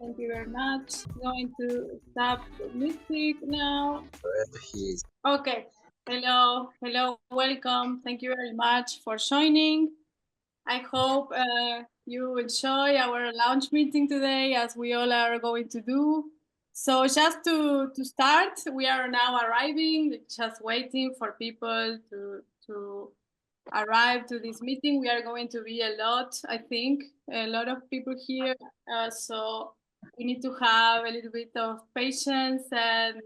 Thank you very much. Going to stop the music now. Okay. Hello, welcome. Thank you very much for joining. I hope you enjoy our launch meeting today, as we all are going to do. So just to start, we are now arriving, just waiting for people to arrive to this meeting. We are going to be a lot, I think, a lot of people here. So we need to have a little bit of patience and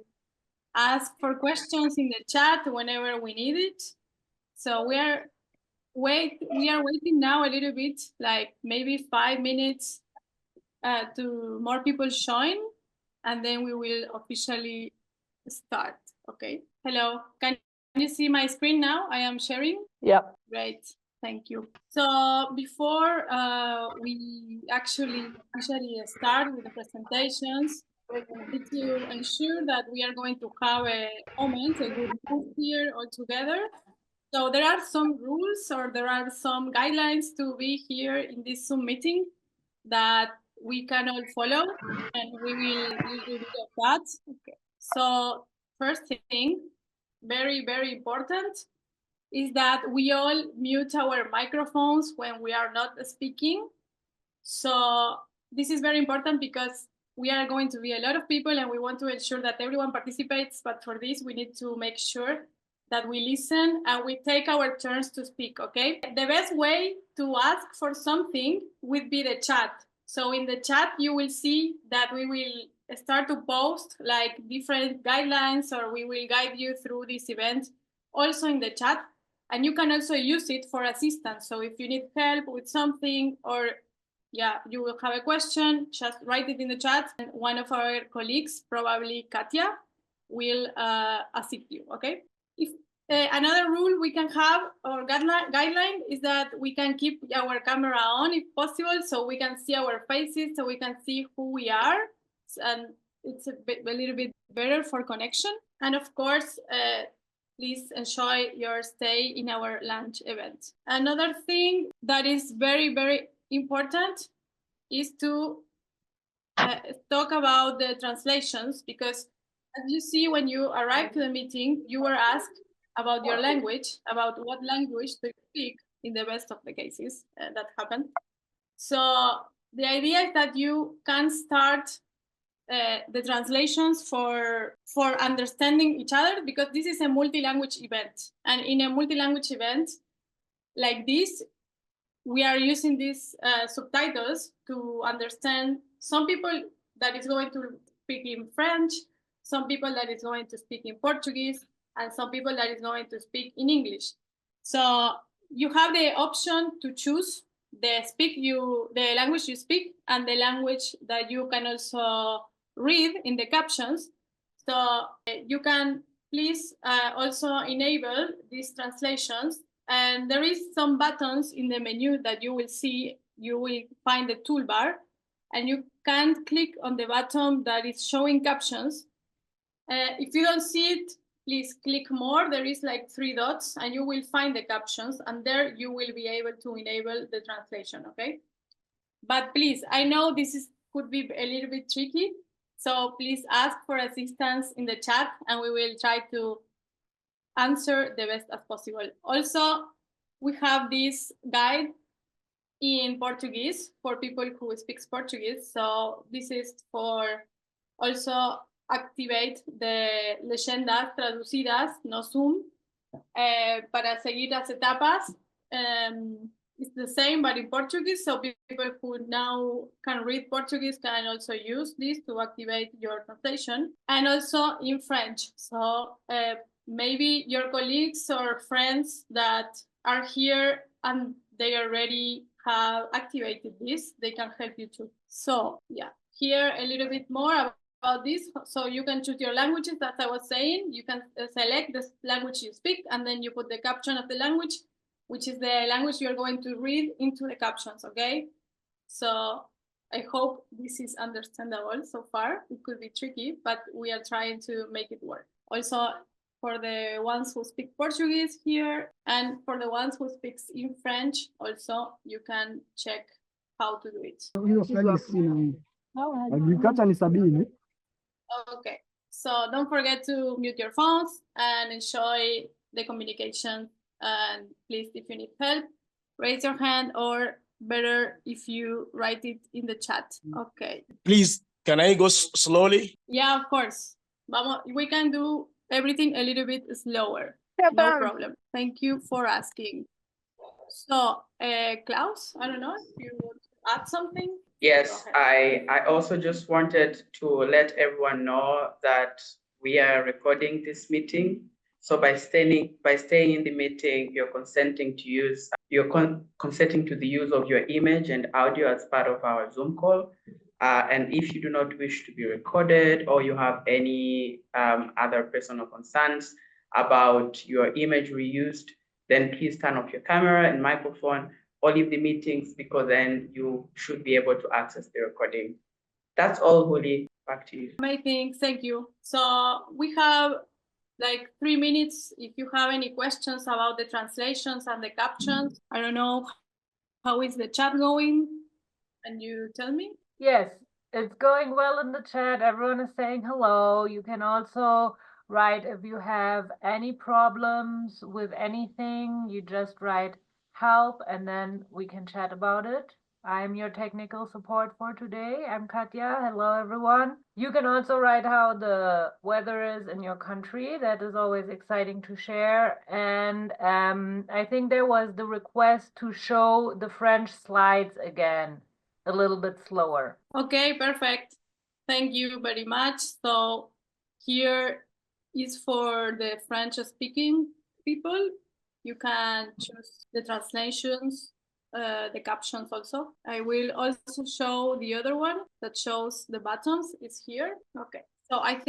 ask for questions in the chat whenever we need it. So we are waiting now a little bit, like maybe 5 minutes to more people join, and then we will officially start. Okay. Hello. Can you see my screen now? I am sharing. Yeah. Great. Thank you. So before we actually start with the presentations, we need to ensure that we are going to have a moment, a good mood here all together. So there are some rules, or there are some guidelines to be here in this Zoom meeting that we can all follow, and we will do that. Okay. So first thing, very, very important, is that we all mute our microphones when we are not speaking. So this is very important because we are going to be a lot of people and we want to ensure that everyone participates. But for this, we need to make sure that we listen and we take our turns to speak, okay? The best way to ask for something would be the chat. So in the chat, you will see that we will start to post like different guidelines, or we will guide you through this event also in the chat. And you can also use it for assistance. So if you need help with something, or you will have a question, just write it in the chat, and one of our colleagues, probably Katia, will assist you, okay? If another rule we can have, or guideline, is that we can keep our camera on if possible, so we can see our faces, so we can see who we are, and it's a little bit better for connection. And of course, please enjoy your stay in our lunch event. Another thing that is very, very important is to talk about the translations, because as you see, when you arrive to the meeting, you were asked about your language, about what language to speak in the best of the cases that happen. So the idea is that you can start the translations for understanding each other, because this is a multi-language event. And in a multi-language event like this, we are using these subtitles to understand some people that is going to speak in French, some people that is going to speak in Portuguese, and some people that is going to speak in English. So you have the option to choose the language you speak and the language that you can also read in the captions. So you can please also enable these translations. And there is some buttons in the menu that you will see. You will find the toolbar, and you can click on the button that is showing captions. If you don't see it, please click more. There is like 3 dots, and you will find the captions, and there you will be able to enable the translation, okay? But please, I know this could be a little bit tricky, so please ask for assistance in the chat, and we will try to answer the best as possible. Also, we have this guide in Portuguese for people who speak Portuguese. So this is for also activate the leyendas traducidas, no Zoom, para seguir las etapas. It's the same, but in Portuguese. So people who now can read Portuguese can also use this to activate your translation. And also in French. So maybe your colleagues or friends that are here and they already have activated this, they can help you too. So yeah, here a little bit more about this. So you can choose your languages, as I was saying. You can select the language you speak, and then you put the caption of the language, which is the language you're going to read into the captions, okay? So I hope this is understandable so far. It could be tricky, but we are trying to make it work. Also, for the ones who speak Portuguese here, and for the ones who speak in French, also, you can check how to do it. Agriculture ni 70. Okay, so don't forget to mute your phones and enjoy the communication. And please, if you need help, raise your hand, or better if you write it in the chat. Okay. Please, can I go slowly? Yeah, of course. Vamos, we can do everything a little bit slower. No problem. Thank you for asking. So, Klaus, I don't know if you want to add something. Yes, I also just wanted to let everyone know that we are recording this meeting. So by staying in the meeting, you're consenting to the use of your image and audio as part of our Zoom call. And if you do not wish to be recorded, or you have any other personal concerns about your image reused, then please turn off your camera and microphone or leave the meetings, because then you should be able to access the recording. That's all, Huli. Back to you. Amazing, thank you. So we have like 3 minutes. If you have any questions about the translations and the captions, I don't know, how is the chat going? Can you tell me? Yes, it's going well in the chat. Everyone is saying hello. You can also write if you have any problems with anything, you just write help and then we can chat about it. I'm your technical support for today. I'm Katya. Hello, everyone. You can also write how the weather is in your country. That is always exciting to share. And I think there was the request to show the French slides again, a little bit slower. Okay, perfect. Thank you very much. So here is for the French speaking people. You can choose the translations, the captions also. I will also show the other one that shows the buttons. It's here. Okay. So I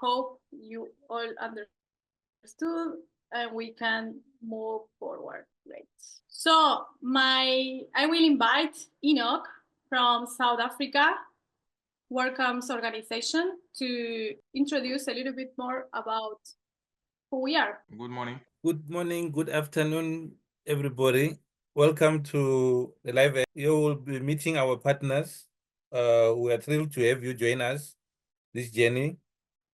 hope you all understood and we can move forward. Great. So I will invite Enoch from South Africa WordCamps organization to introduce a little bit more about who we are. Good morning. Good morning, good afternoon, everybody. Welcome to the live. You will be meeting our partners. We are thrilled to have you join us this journey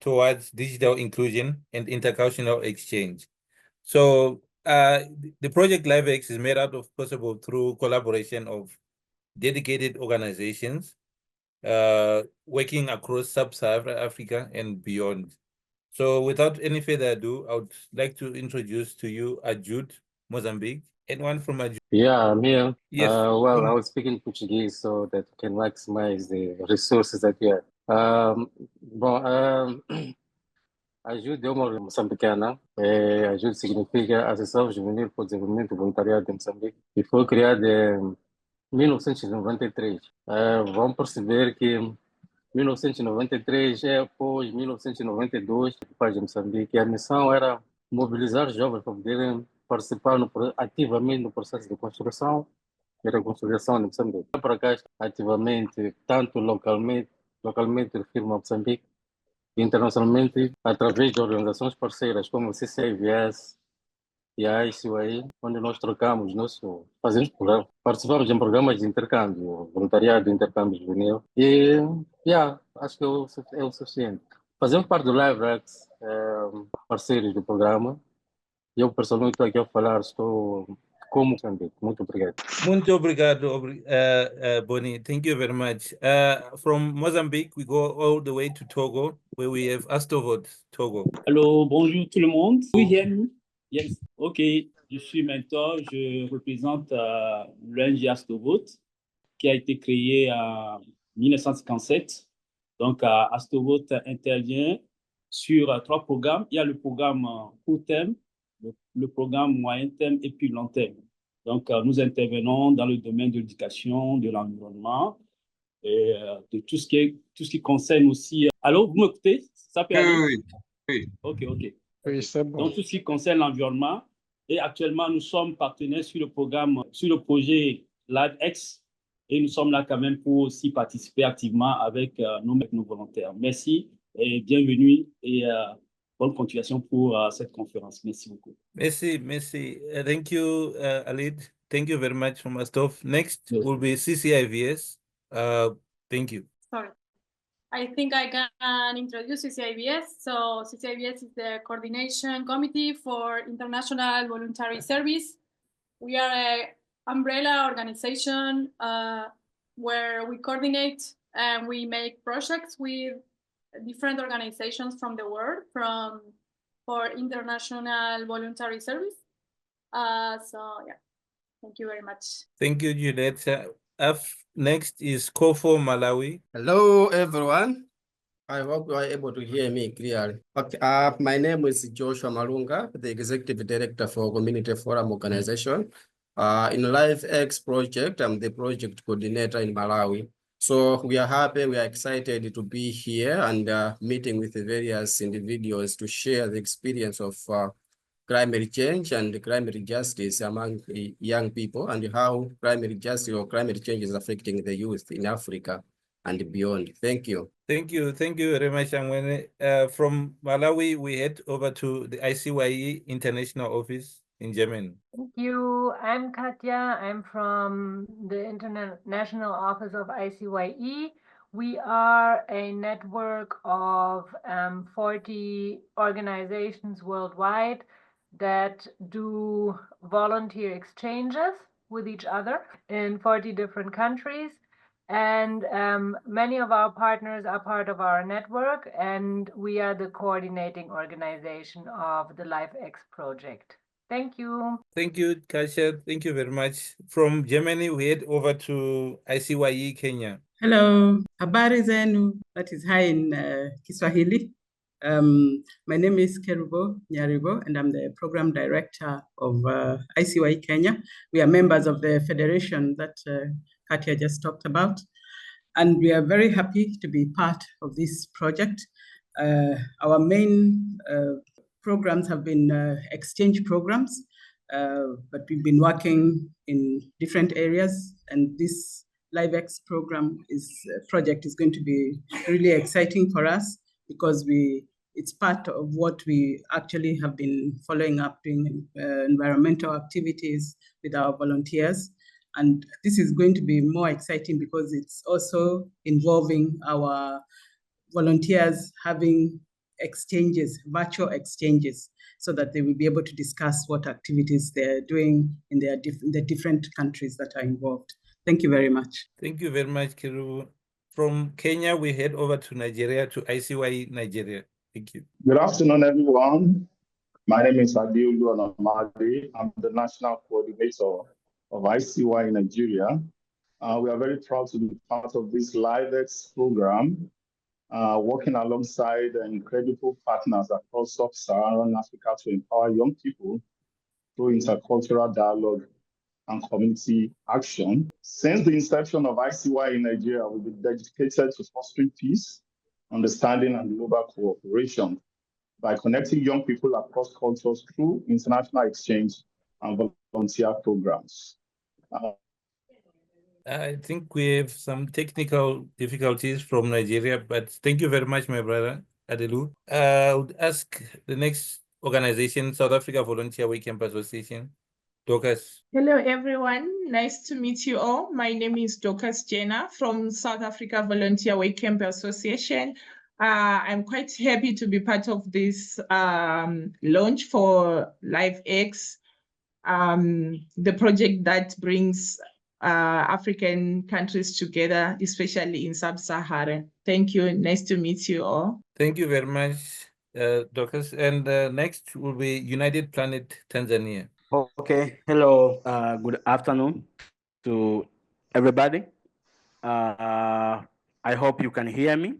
towards digital inclusion and intercultural exchange. So the project LiveX is made out of possible through collaboration of dedicated organizations working across Sub-Saharan Africa and beyond. So without any further ado, I would like to introduce to you AJUDE, Mozambique. Anyone from AJUDE? Yeah, I'm here. Yes. Well, I will speak in Portuguese so that we can maximize the resources that we have. AJUDE é uma organização moçambicana. AJUDE significa Associação Juvenil para o Desenvolvimento Voluntariado de Moçambique, e foi criada em 1993. Vamos perceber que 1993 é após 1992 que faz em Moçambique. A missão era mobilizar jovens para poderem participar ativamente no processo de construção e reconstrução de Moçambique. Para cá, ativamente, tanto localmente refiro a Moçambique, e internacionalmente, através de organizações parceiras como a CCIVS e a ICYE, onde nós fazemos programas, participamos em programas de intercâmbio, voluntariado de intercâmbio juvenil, e acho que é o suficiente. Fazemos parte do LiveX, parceiros do programa, e eu pessoalmente estou aqui a falar, estou como Moçambique. Muito obrigado. Muito obrigado, Boni. Thank you very much. From Mozambique, we go all the way to Togo, where we have ASTOVOT, Togo. Hello, bonjour tout le monde. We hear me? Yes. OK. Je suis mentor. Je représente l'ONG ASTOVOT, qui a été créé en 1957. Donc, ASTOVOT intervient sur 3 programmes. Il y a le programme court terme, le programme moyen terme et puis long terme. Donc, nous intervenons dans le domaine de l'éducation, de l'environnement et de tout ce qui concerne aussi. Allô, vous m'écoutez? Ça peut aller? Oui. OK. Oui, c'est bon. Donc, tout ce qui concerne l'environnement. Et actuellement, nous sommes partenaires sur le projet LiveX. Et nous sommes là quand même pour aussi participer activement avec nos volontaires. Merci et bienvenue et bonne continuation pour cette conférence. Merci beaucoup. Merci. Thank you, Alid. Thank you very much from Astov. Next will be CCIVS. Thank you. Sorry. I think I can introduce CCIVS. So CCIVS is the Coordination Committee for International Voluntary Service. We are an umbrella organization where we coordinate and we make projects with different organizations from the world for international voluntary service. So yeah, thank you very much. Thank you, Juliet. Up next is COFO Malawi. Hello, everyone. I hope you are able to hear me clearly. Okay, my name is Joshua Malunga, the Executive Director for Community Forum Organization. In LiveX project, I'm the project coordinator in Malawi. So we are happy, we are excited to be here and meeting with the various individuals to share the experience of climate change and climate justice among young people and how climate justice or climate change is affecting the youth in Africa and beyond. Thank you. Thank you very much, Angwene. From Malawi, we head over to the ICYE International Office in Germany. Thank you. I'm Katja. I'm from the International Office of ICYE. We are a network of 40 organizations worldwide that do volunteer exchanges with each other in 40 different countries. And many of our partners are part of our network, and we are the coordinating organization of the LiveX project. Thank you. Thank you, Kasia. Thank you very much. From Germany, we head over to ICYE Kenya. Hello, habari zenu. That is hi in Kiswahili. My name is Kerubo Nyaribo, and I'm the program director of ICYE Kenya. We are members of the federation that Katya just talked about, and we are very happy to be part of this project. Our main programs have been exchange programs, but we've been working in different areas, and this LiveX project is going to be really exciting for us because it's part of what we actually have been following up doing environmental activities with our volunteers. And this is going to be more exciting because it's also involving our volunteers having exchanges, virtual exchanges, so that they will be able to discuss what activities they're doing in the different countries that are involved. Thank you very much. Thank you very much, Kiru. From Kenya, we head over to Nigeria, to ICYE Nigeria. Thank you. Good afternoon, everyone. My name is Adeolu Anamadi. I'm the national coordinator of ICYE Nigeria. We are very proud to be part of this LiveX program, working alongside incredible partners across Sub-Saharan Africa to empower young people through intercultural dialogue and community action. Since the inception of ICYE in Nigeria, we've been dedicated to fostering peace, understanding, and global cooperation by connecting young people across cultures through international exchange and volunteer programs. I think we have some technical difficulties from Nigeria, but thank you very much, my brother, Adelu. I would ask the next organization, South Africa Volunteer Way Camp Association. Dorcas. Hello, everyone. Nice to meet you all. My name is Dorcas Jenna from South Africa Volunteer Way Camp Association. I'm quite happy to be part of this launch for LiveX, the project that brings African countries together, especially in Sub-Saharan. Thank you. Nice to meet you all. Thank you very much, Dorcas. And next will be United Planet Tanzania. Okay, hello, good afternoon to everybody. I hope you can hear me.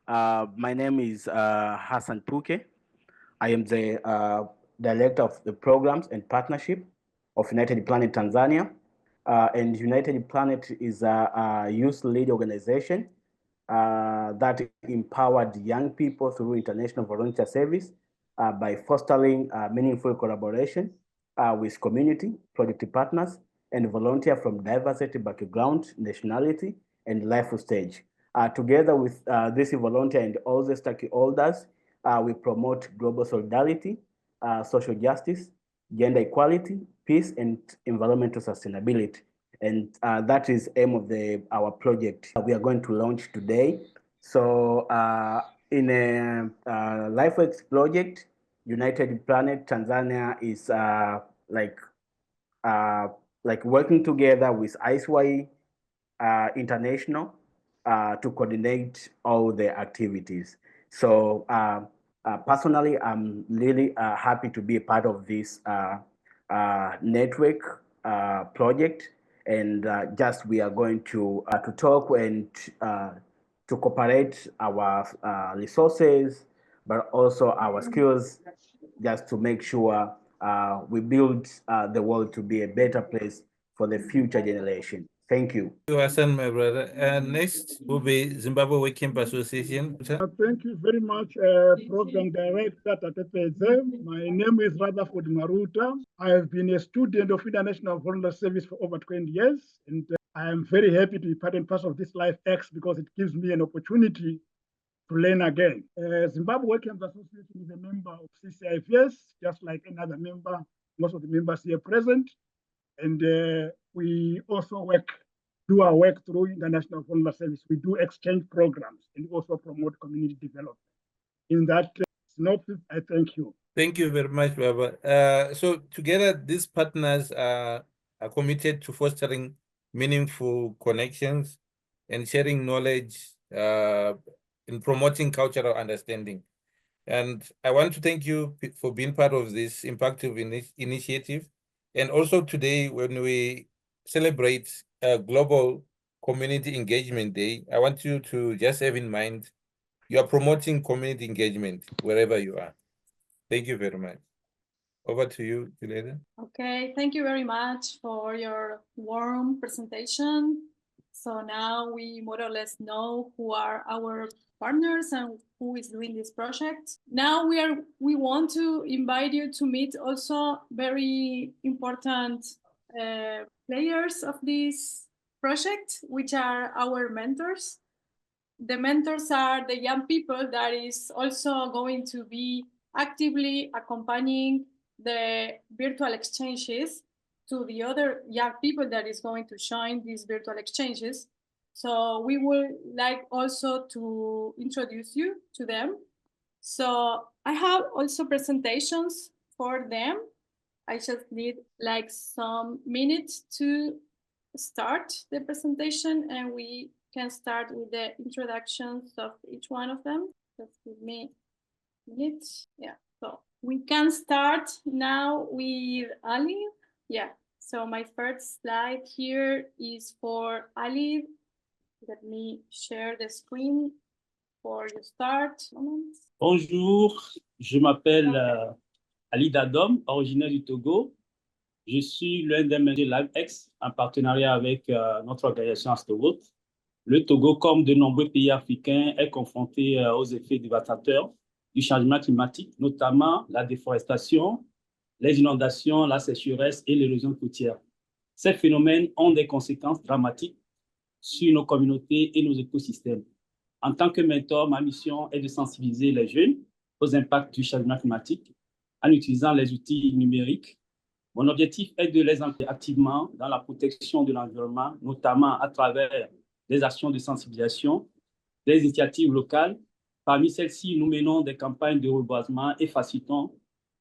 My name is Hassan Puke. I am the director of the programs and partnership of United Planet Tanzania. And United Planet is a youth-led organization that empowered young people through international volunteer service by fostering meaningful collaboration with community, project partners, and volunteers from diversity background, nationality, and life stage. Together with this volunteer and all the stakeholders, we promote global solidarity, social justice, gender equality, peace, and environmental sustainability. And that is aim of our project we are going to launch today. So in a LifeX project, United Planet Tanzania is like working together with ICYE International to coordinate all the activities. So personally, I'm really happy to be a part of this network project, and just we are going to talk and to cooperate our resources, but also our skills, just to make sure we build the world to be a better place for the future generation. Thank you. Thank you, Hassan, my brother. Next will be Zimbabwe Working Association. Thank you very much, Program Director at UPTZ. My name is Rutherford Maruta. I have been a student of International Volunteer Service for over 20 years, and I am very happy to be part and parcel of this LifeX because it gives me an opportunity to learn again. Zimbabwe Working Association is a member of CCIVS, just like another member, most of the members here present. And we also do our work through International Volunteer Service. We do exchange programs and also promote community development. In that synopsis, I thank you. Thank you very much, Baba. So together, these partners are committed to fostering meaningful connections and sharing knowledge in promoting cultural understanding. And I want to thank you for being part of this impactful initiative. And also today, when we celebrate Global Community Engagement Day, I want you to just have in mind, you are promoting community engagement wherever you are. Thank you very much. Over to you, Julieta. Okay, thank you very much for your warm presentation. So now we more or less know who are our partners and who is doing this project. Now we want to invite you to meet also very important players of this project, which are our mentors. The mentors are the young people that is also going to be actively accompanying the virtual exchanges to the other young people that is going to join these virtual exchanges. So we would like also to introduce you to them. So I have also presentations for them. I just need like some minutes to start the presentation, and we can start with the introductions of each one of them. Just give me a minute. Yeah, so we can start now with Ali. Yeah, so my first slide here is for Ali. Let me share the screen for you start. Bonjour, je m'appelle Ali Dadom, originaire du Togo. Je suis l'un des membres de LifeX en partenariat avec notre organisation ASTOVOT. Le Togo, comme de nombreux pays africains, est confronté aux effets dévastateurs du changement climatique, notamment la déforestation, les inondations, la sécheresse et l'érosion côtière. Ces phénomènes ont des conséquences dramatiques sur nos communautés et nos écosystèmes. En tant que mentor, ma mission est de sensibiliser les jeunes aux impacts du changement climatique en utilisant les outils numériques. Mon objectif est de les impliquer activement dans la protection de l'environnement, notamment à travers des actions de sensibilisation, des initiatives locales. Parmi celles-ci, nous menons des campagnes de reboisement et facilitons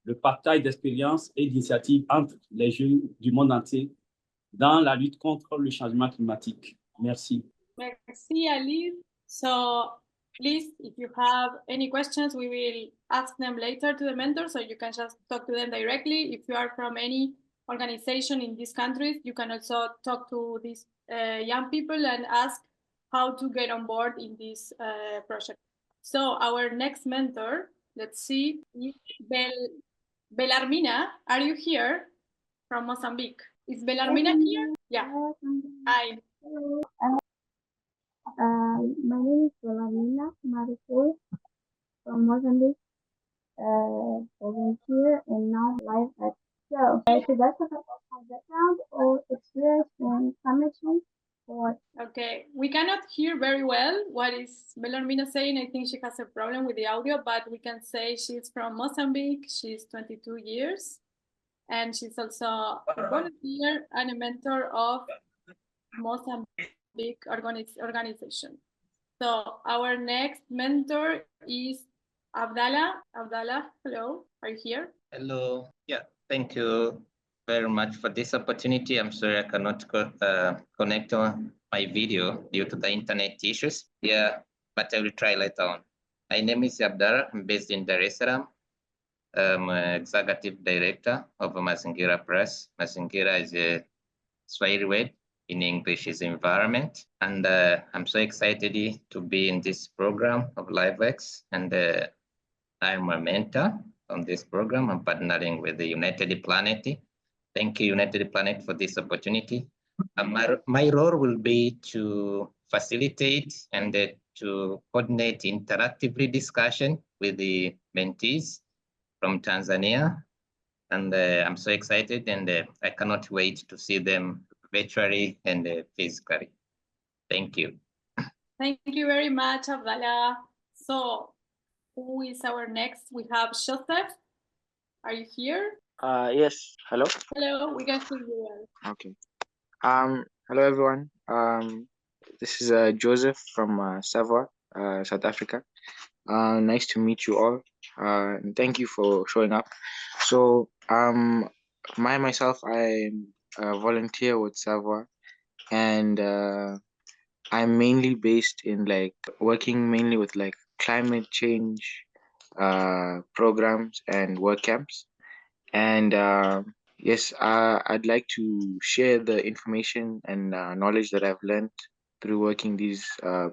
le partage d'expériences et d'initiatives entre les jeunes du monde entier dans la lutte contre le changement climatique. Merci. Merci, Ali. So please, if you have any questions, we will ask them later to the mentors, so you can just talk to them directly. If you are from any organization in these countries, you can also talk to these young people and ask how to get on board in this project. So our next mentor, let's see, is Belarmina. Are you here from Mozambique? Is Belarmina here? Yeah. Hi. My name is Belarmina Maricol from Mozambique, volunteer and now LifeX. So, should I talk about my background or experience in climate change? Okay, we cannot hear very well what is Belarmina saying. I think she has a problem with the audio, but we can say she's from Mozambique. She's 22 years, and she's also a volunteer and a mentor of Mozambique organization. So our next mentor is Abdallah. Abdallah, hello, are you here? Hello. Yeah, thank you very much for this opportunity. I'm sorry I cannot connect on my video due to the internet issues. Yeah, but I will try later on. My name is Abdallah. I'm based in Dar es Salaam. I'm executive director of Mazingira Press. Mazingira is a Swahili word, in English is environment. And I'm so excited to be in this program of LiveX, and I'm a mentor on this program. I'm partnering with the United Planet. Thank you, United Planet, for this opportunity. My role will be to facilitate and to coordinate interactively discussion with the mentees from Tanzania. And I'm so excited, and I cannot wait to see them virtually and physically. Thank you. Thank you very much, Abdallah. So who is our next? We have Joseph. Are you here? Yes. Hello. Hello, we can hear you well. Okay. Hello everyone. This is Joseph from SAVWA, South Africa. Nice to meet you all. And thank you for showing up. So, myself, I'm a volunteer with SAVWA, and I'm mainly based in working mainly with climate change programs and work camps. And yes, I'd like to share the information and knowledge that I've learned through working these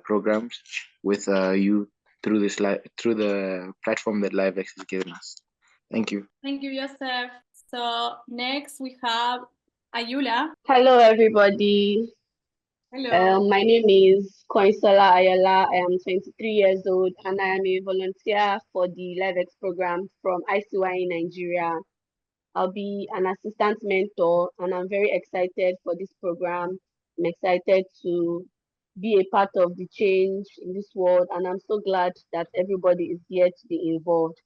programs with you through the platform that LiveX has given us. Thank you. Thank you, Joseph. So next we have Ayula. Hello, everybody. Hello. My name is Koinsola Ayala. I am 23 years old, and I am a volunteer for the LiveX program from ICYE Nigeria. I'll be an assistant mentor, and I'm very excited for this program. I'm excited to be a part of the change in this world, and I'm so glad that everybody is here to be involved.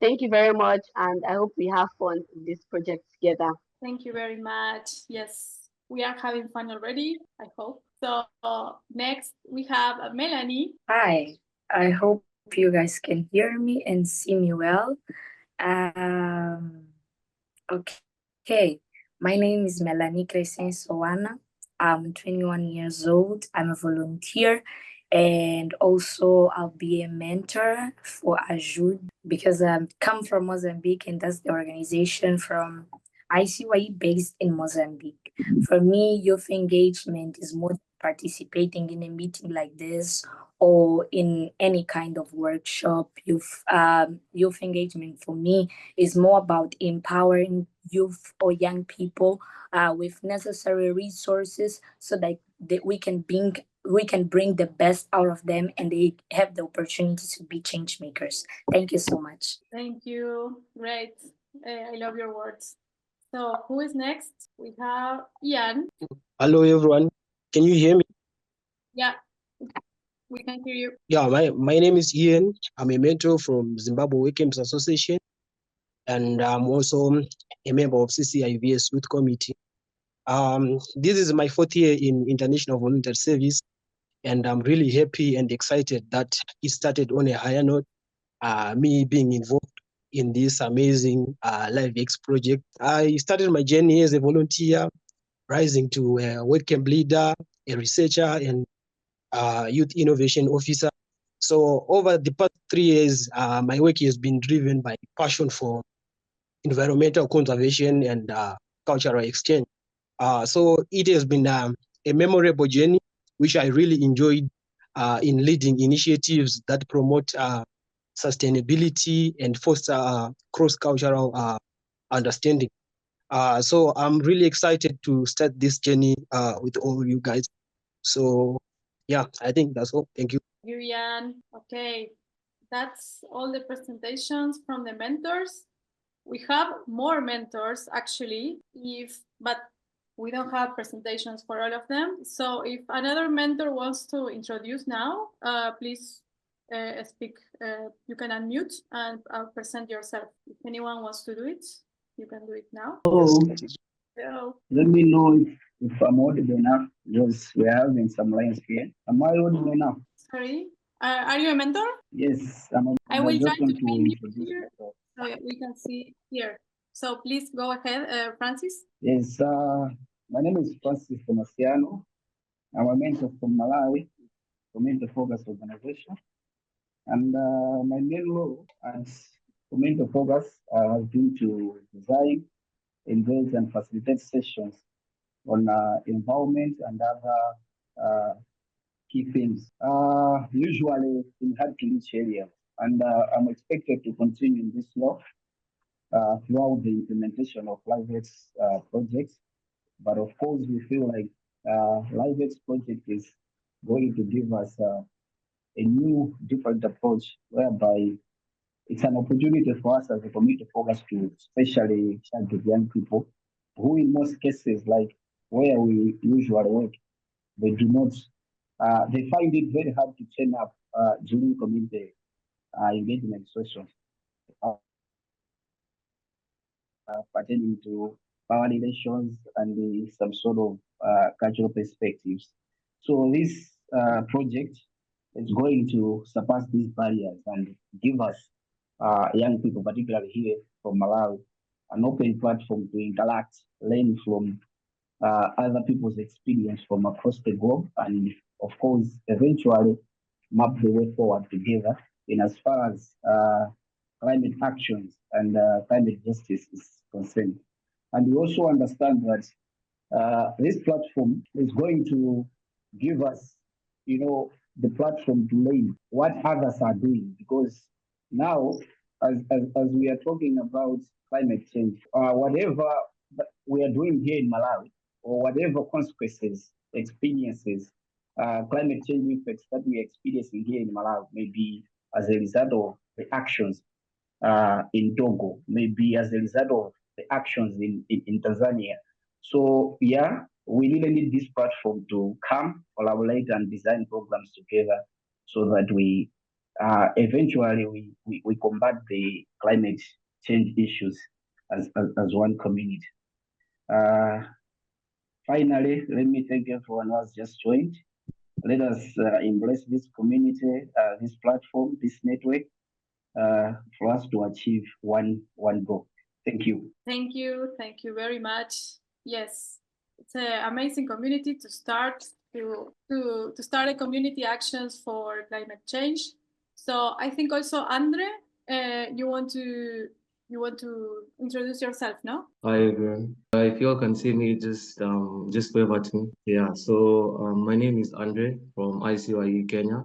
Thank you very much, and I hope we have fun in this project together. Thank you very much. Yes, we are having fun already, I hope. So next we have Melanie. Hi, I hope you guys can hear me and see me well. Okay, my name is Melanie Crescent-Sowana. I'm 21 years old. I'm a volunteer, and also I'll be a mentor for AJUDE because I come from Mozambique, and that's the organization from ICYE based in Mozambique. For me, youth engagement is more participating in a meeting like this or in any kind of workshop. Youth engagement for me is more about empowering youth or young people with necessary resources so that we can bring the best out of them and they have the opportunity to be change makers. Thank you so much. Thank you. Great. I love your words. So who is next? We have Ian. Hello, everyone. Can you hear me? Yeah, we can hear you. Yeah, my name is Ian. I'm a mentor from Zimbabwe Work Camps Association, and I'm also a member of CCIVS Youth Committee. This is my 4th year in International Volunteer Service, and I'm really happy and excited that it started on a higher note, me being involved in this amazing LiveX project. I started my journey as a volunteer, rising to a work camp leader, a researcher, and youth innovation officer. So over the past 3 years, my work has been driven by passion for environmental conservation and cultural exchange. So it has been a memorable journey, which I really enjoyed in leading initiatives that promote sustainability and foster cross-cultural understanding. So I'm really excited to start this journey with all you guys. So yeah, I think that's all. Thank you. Ian. Okay, that's all the presentations from the mentors. We have more mentors actually, but we don't have presentations for all of them. So if another mentor wants to introduce now, please speak. You can unmute and present yourself. If anyone wants to do it, you can do it now. Oh, So, let me know if If I'm audible enough, because we're having some lines here. Am I audible enough? Sorry, are you a mentor? Yes, I will try just to want to pin you introduce here myself. so that we can see here. So please go ahead, Francis. Yes, my name is Francis Tomasiano. I'm a mentor from Malawi, Community Focus Organization. And my main role as Community Focus has been to design, engage, and facilitate sessions on environment and other key themes, usually in hard-to-reach areas. And I'm expected to continue in this law throughout the implementation of LiveX projects. But of course, we feel like LiveX project is going to give us a new, different approach whereby it's an opportunity for us as a community focus to especially chat with young people who in most cases, like where we usually work, they do not, they find it very hard to turn up during community engagement sessions. Pertaining to power relations and some sort of cultural perspectives. So this project is going to surpass these barriers and give us young people, particularly here from Malawi, an open platform to interact, learn from other people's experience from across the globe, and of course, eventually map the way forward together in as far as climate actions and climate justice is concerned. And we also understand that this platform is going to give us, the platform to learn what others are doing, because now, as we are talking about climate change, whatever we are doing here in Malawi, or whatever consequences, experiences, climate change effects that we are experiencing here in Malawi, maybe as a result of the actions in Togo, maybe as a result of the actions in Tanzania. So yeah, we really need this platform to come, collaborate, and design programs together so that we eventually we combat the climate change issues as one community. Finally, let me thank everyone who has just joined. Let us embrace this community, this platform, this network, for us to achieve one goal. Thank you. Thank you very much. Yes, it's an amazing community to start to start a community actions for climate change. So I think also Andre, you want to introduce yourself, no? Hi everyone. If you all can see me, just wave at me. Yeah. So my name is Andre from ICYE Kenya.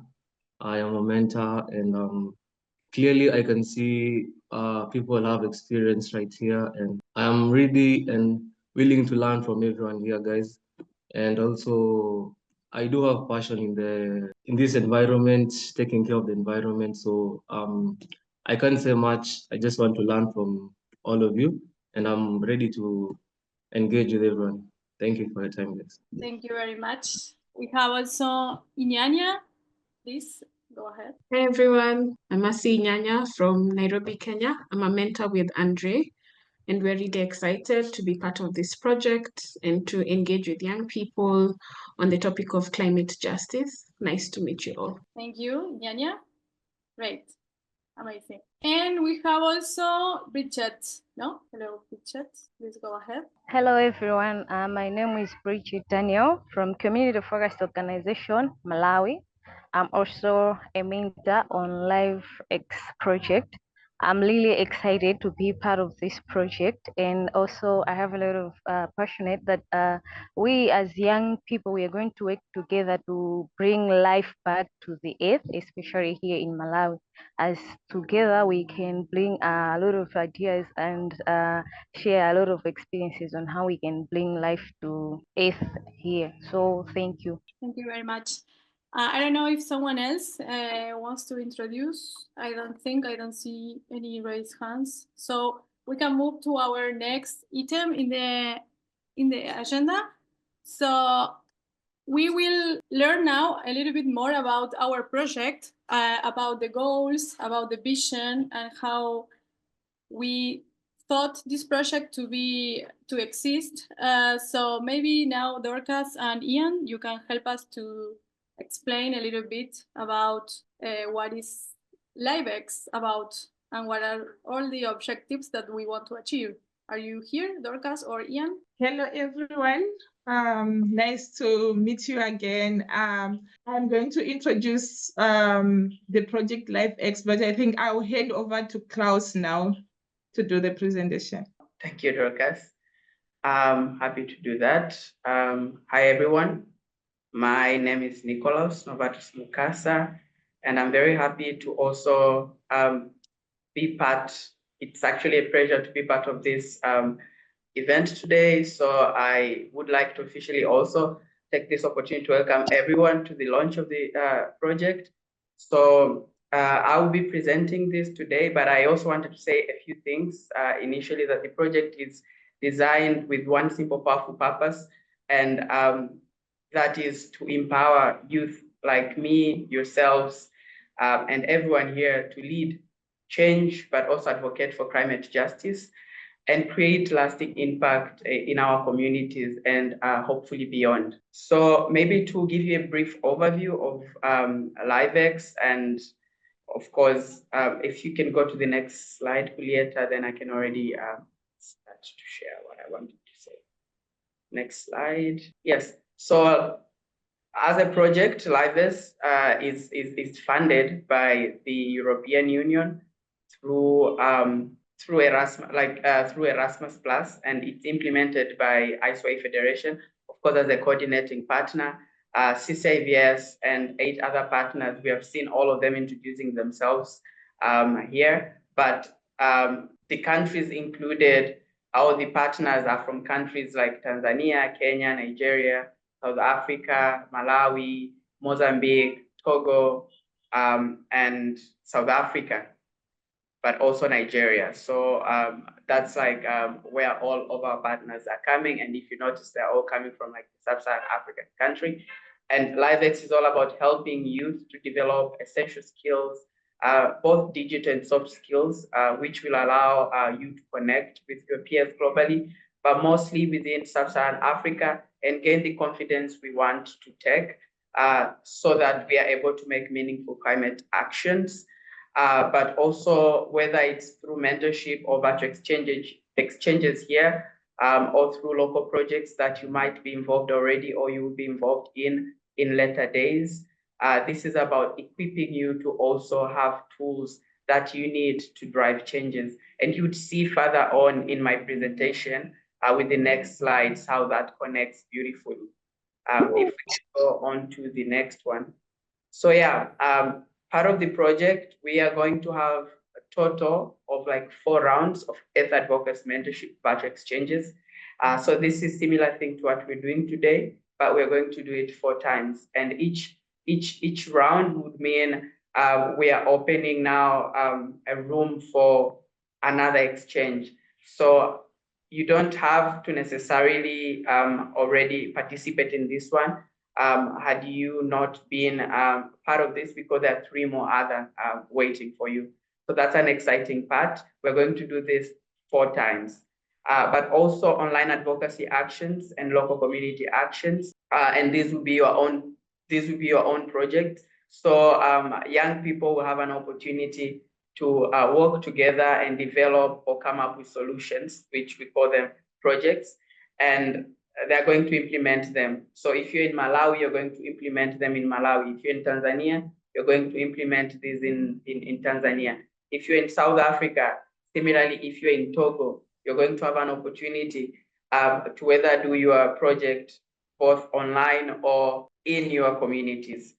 I am a mentor, and clearly I can see people have experience right here, and I am ready and willing to learn from everyone here, guys. And also, I do have passion in this environment, taking care of the environment. So I can't say much. I just want to learn from all of you, and I'm ready to engage with everyone. Thank you for your time, guys. Thank you very much. We have also Inyanya. Please go ahead. Hi everyone, I'm Asi Nyanya from Nairobi, Kenya. I'm a mentor with Andre, and we're really excited to be part of this project and to engage with young people on the topic of climate justice. Nice to meet you all. Thank you, Inyanya. Great, amazing. And we have also Bridget. No? Hello, Bridget. Please go ahead. Hello everyone, my name is Bridget Daniel from Community Focused Organization, Malawi. I'm also a mentor on LiveX project. I'm really excited to be part of this project, and also I have a lot of passionate that we as young people, we are going to work together to bring life back to the earth, especially here in Malawi. As together we can bring a lot of ideas and share a lot of experiences on how we can bring life to earth here. So thank you. Thank you very much. I don't know if someone else wants to introduce. I don't see any raised hands. So we can move to our next item in the agenda. So we will learn now a little bit more about our project, about the goals, about the vision, and how we thought this project to exist. So maybe now Dorcas and Ian, you can help us to explain a little bit about what is LiveX about and what are all the objectives that we want to achieve. Are you here, Dorcas or Ian? Hello, everyone. Nice to meet you again. I'm going to introduce the project LiveX, but I think I'll hand over to Klaus now to do the presentation. Thank you, Dorcas. I'm happy to do that. Hi, everyone. My name is Nicholas Novatus Mukasa, and I'm very happy to also be part. It's actually a pleasure to be part of this event today. So I would like to officially also take this opportunity to welcome everyone to the launch of the project. So I will be presenting this today, but I also wanted to say a few things initially, that the project is designed with one simple, powerful purpose, and that is to empower youth like me, yourselves, and everyone here to lead change, but also advocate for climate justice and create lasting impact in our communities and hopefully beyond. So maybe to give you a brief overview of LiveX, and of course, if you can go to the next slide, Julieta, then I can already start to share what I wanted to say. Next slide. Yes. So as a project, LiveX is funded by the European Union through Erasmus Plus, and it's implemented by ICYE Federation, of course, as a coordinating partner, CCIVS and 8 other partners. We have seen all of them introducing themselves here, but the countries included, all the partners are from countries like Tanzania, Kenya, Nigeria, South Africa, Malawi, Mozambique, Togo, and South Africa, but also Nigeria. So that's like where all of our partners are coming. And if you notice, they're all coming from like the Sub-Saharan African country. And LiveX is all about helping youth to develop essential skills, both digital and soft skills, which will allow you to connect with your peers globally, but mostly within Sub-Saharan Africa, and gain the confidence we want to take so that we are able to make meaningful climate actions. But also whether it's through mentorship or virtual exchanges here, or through local projects that you might be involved already or you will be involved in later days. This is about equipping you to also have tools that you need to drive changes. And you would see further on in my presentation with the next slides how that connects beautifully. If we go on to the next one. So yeah, part of the project, we are going to have a total of like 4 rounds of Earth Advocacy Mentorship virtual exchanges. So this is similar thing to what we're doing today, but we're going to do it 4 times. And each round would mean we are opening now a room for another exchange. So you don't have to necessarily already participate in this one had you not been part of this, because there are 3 more other waiting for you. So that's an exciting part. We're going to do this 4 times, but also online advocacy actions and local community actions. And these will be your own projects. So young people will have an opportunity to work together and develop or come up with solutions, which we call them projects, and they're going to implement them. So if you're in Malawi, you're going to implement them in Malawi. If you're in Tanzania, you're going to implement this in Tanzania. If you're in South Africa, similarly, if you're in Togo, you're going to have an opportunity to whether do your project both online or in your communities.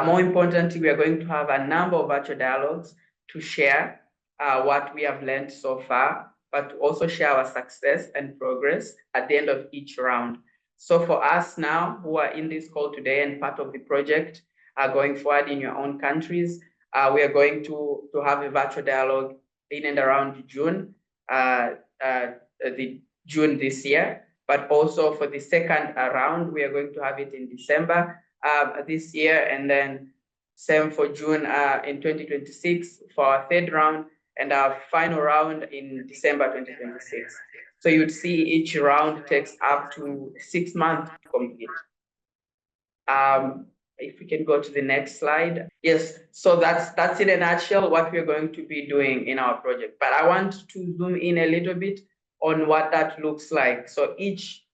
More importantly, we are going to have a number of virtual dialogues to share what we have learned so far, but to also share our success and progress at the end of each round. So for us now who are in this call today and part of the project going forward in your own countries, we are going to have a virtual dialogue in and around June, June this year, but also for the second round, we are going to have it in December this year, and then same for June in 2026 for our 3rd round, and our final round in December 2026. So you'd see each round takes up to 6 months to complete. If we can go to the next slide. Yes, so that's in a nutshell what we're going to be doing in our project. But I want to zoom in a little bit on what that looks like. So each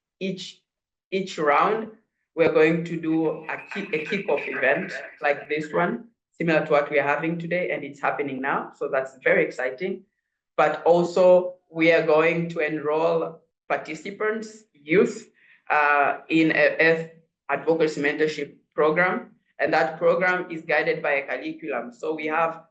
round, we're going to do a kickoff event like this one, similar to what we're having today, and it's happening now. So that's very exciting. But also we are going to enroll participants, youth, in a advocacy mentorship program, and that program is guided by a curriculum. So we have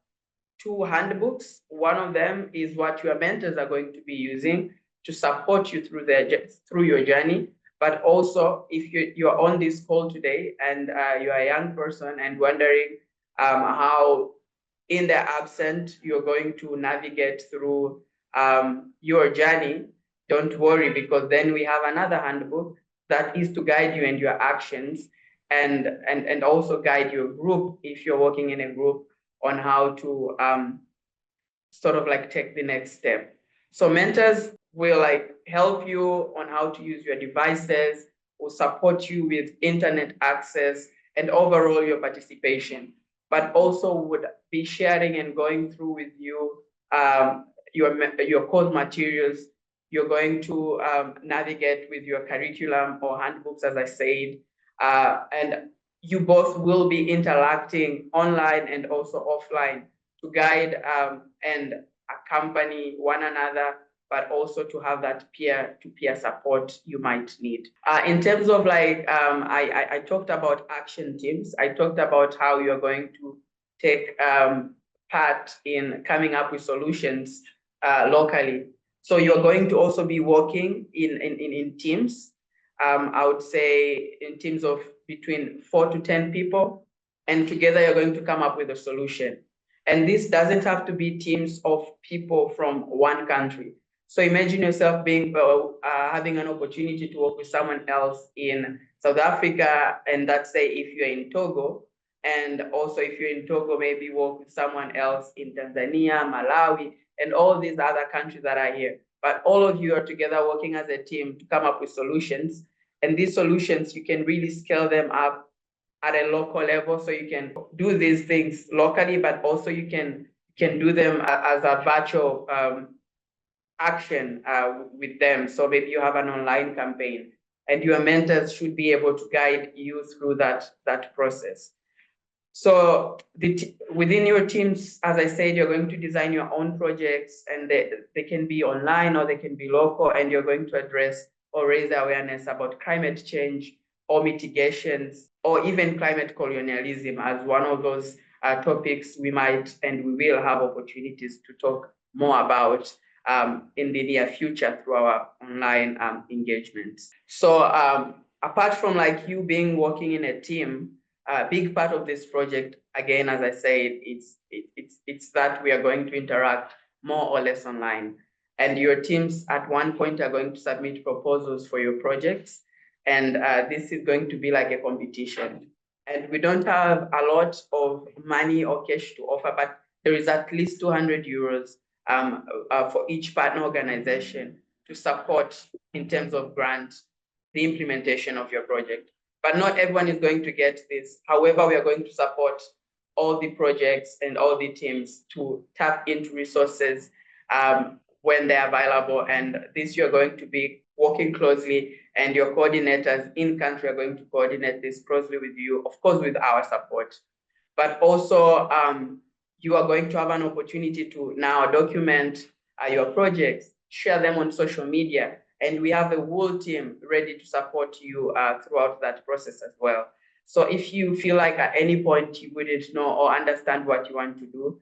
2 handbooks. One of them is what your mentors are going to be using to support you through your journey. But also, if you're on this call today and you're a young person and wondering how in the absent you're going to navigate through your journey, don't worry, because then we have another handbook that is to guide you and your actions, and also guide your group if you're working in a group on how to sort of like take the next step. So mentors will like help you on how to use your devices, will support you with internet access and overall your participation, but also would be sharing and going through with you your course materials. You're going to navigate with your curriculum or handbooks, as I said, and you both will be interacting online and also offline to guide and accompany one another, but also to have that peer-to-peer support you might need. In terms of like, I talked about action teams. I talked about how you're going to take part in coming up with solutions locally. So you're going to also be working in teams. I would say in teams of between 4 to 10 people, and together you're going to come up with a solution. And this doesn't have to be teams of people from one country. So imagine yourself being having an opportunity to work with someone else in South Africa, and let's say if you're in Togo, and also if you're in Togo, maybe work with someone else in Tanzania, Malawi, and all these other countries that are here. But all of you are together working as a team to come up with solutions. And these solutions, you can really scale them up at a local level. So you can do these things locally, but also you can do them as a virtual action with them. So maybe you have an online campaign, and your mentors should be able to guide you through that process. So within your teams, as I said, you're going to design your own projects, and they can be online or they can be local, and you're going to address or raise awareness about climate change or mitigations, or even climate colonialism as one of those topics we might and we will have opportunities to talk more about in the near future through our online engagements. So apart from like you working in a team, a big part of this project, again, as I said, it's that we are going to interact more or less online. And your teams at one point are going to submit proposals for your projects. And this is going to be like a competition. And we don't have a lot of money or cash to offer, but there is at least 200 euros for each partner organization to support in terms of grant the implementation of your project. But not everyone is going to get this. However, we are going to support all the projects and all the teams to tap into resources when they're available. And this you're going to be working closely, and your coordinators in country are going to coordinate this closely with you, of course, with our support. But also, you are going to have an opportunity to now document your projects, share them on social media, and we have a whole team ready to support you throughout that process as well. So if you feel like at any point you wouldn't know or understand what you want to do,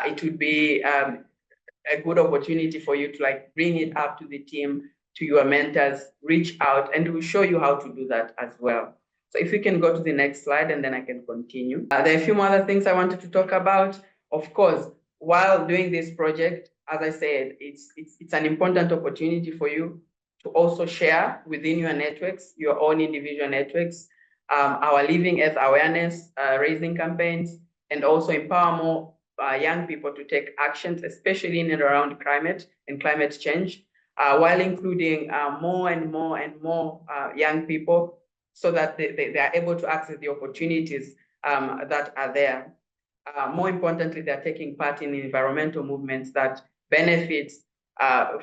it would be a good opportunity for you to like bring it up to the team, to your mentors, reach out, and we'll show you how to do that as well. So if we can go to the next slide, and then I can continue. There are a few more other things I wanted to talk about. Of course, while doing this project, as I said, it's an important opportunity for you to also share within your networks, your own individual networks, our Living Earth awareness raising campaigns, and also empower more young people to take actions, especially in and around climate and climate change, while including more and more young people, so that they are able to access the opportunities that are there. More importantly, they're taking part in environmental movements that benefits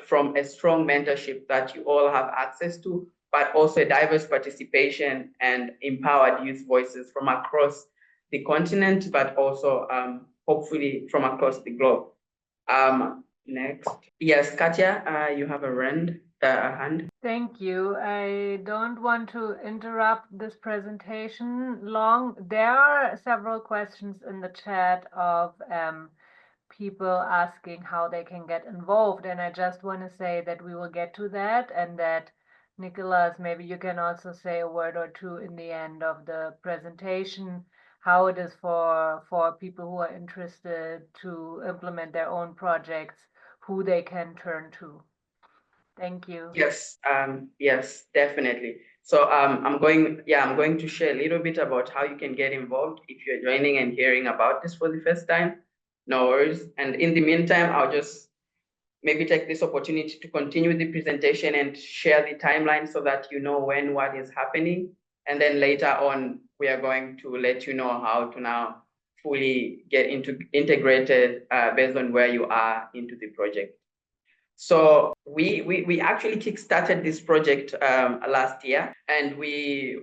from a strong mentorship that you all have access to, but also diverse participation and empowered youth voices from across the continent, but also hopefully from across the globe. Next. Yes, Katya, you have a hand. Thank you. I don't want to interrupt this presentation long. There are several questions in the chat of people asking how they can get involved. And I just want to say that we will get to that, and that Nicholas, maybe you can also say a word or two in the end of the presentation, how it is for people who are interested to implement their own projects, who they can turn to. Thank you. Yes, yes, definitely. So I'm going to share a little bit about how you can get involved if you're joining and hearing about this for the first time. No worries. And in the meantime, I'll just maybe take this opportunity to continue the presentation and share the timeline so that you know when what is happening. And then later on, we are going to let you know how to now fully get integrated based on where you are into the project. So we actually kickstarted this project last year, and we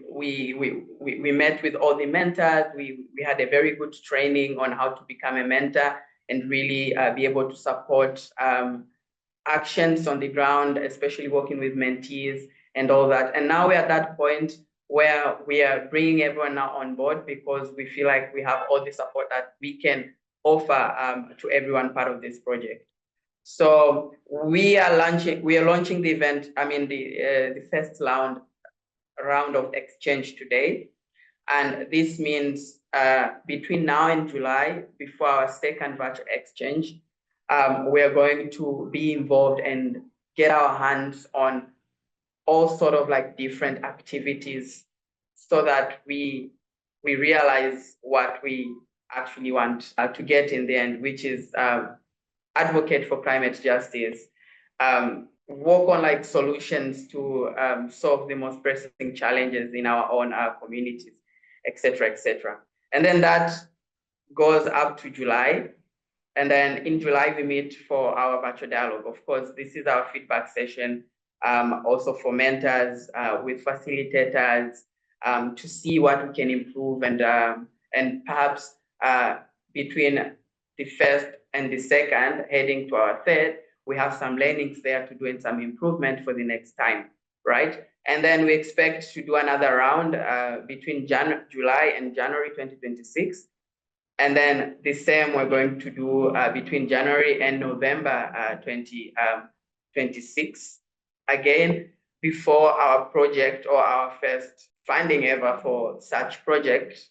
met with all the mentors. We had a very good training on how to become a mentor and really be able to support actions on the ground, especially working with mentees and all that. And now we're at that point where we are bringing everyone now on board, because we feel like we have all the support that we can offer to everyone part of this project. So we are launching the event, the first round of exchange today. And this means between now and July, before our second virtual exchange, we are going to be involved and get our hands on all sort of like different activities, so that we realize what we actually want to get in the end, which is advocate for climate justice, work on like solutions to solve the most pressing challenges in our own communities, etc., etc. And then that goes up to July. And then in July, we meet for our virtual dialogue. Of course, this is our feedback session, also for mentors with facilitators, to see what we can improve, and perhaps between the first and the second, heading to our third, we have some learnings there to do and some improvement for the next time, right? And then we expect to do another round between July and January 2026. And then the same we're going to do between January and November 2026. Again, before our project or our first funding ever for such project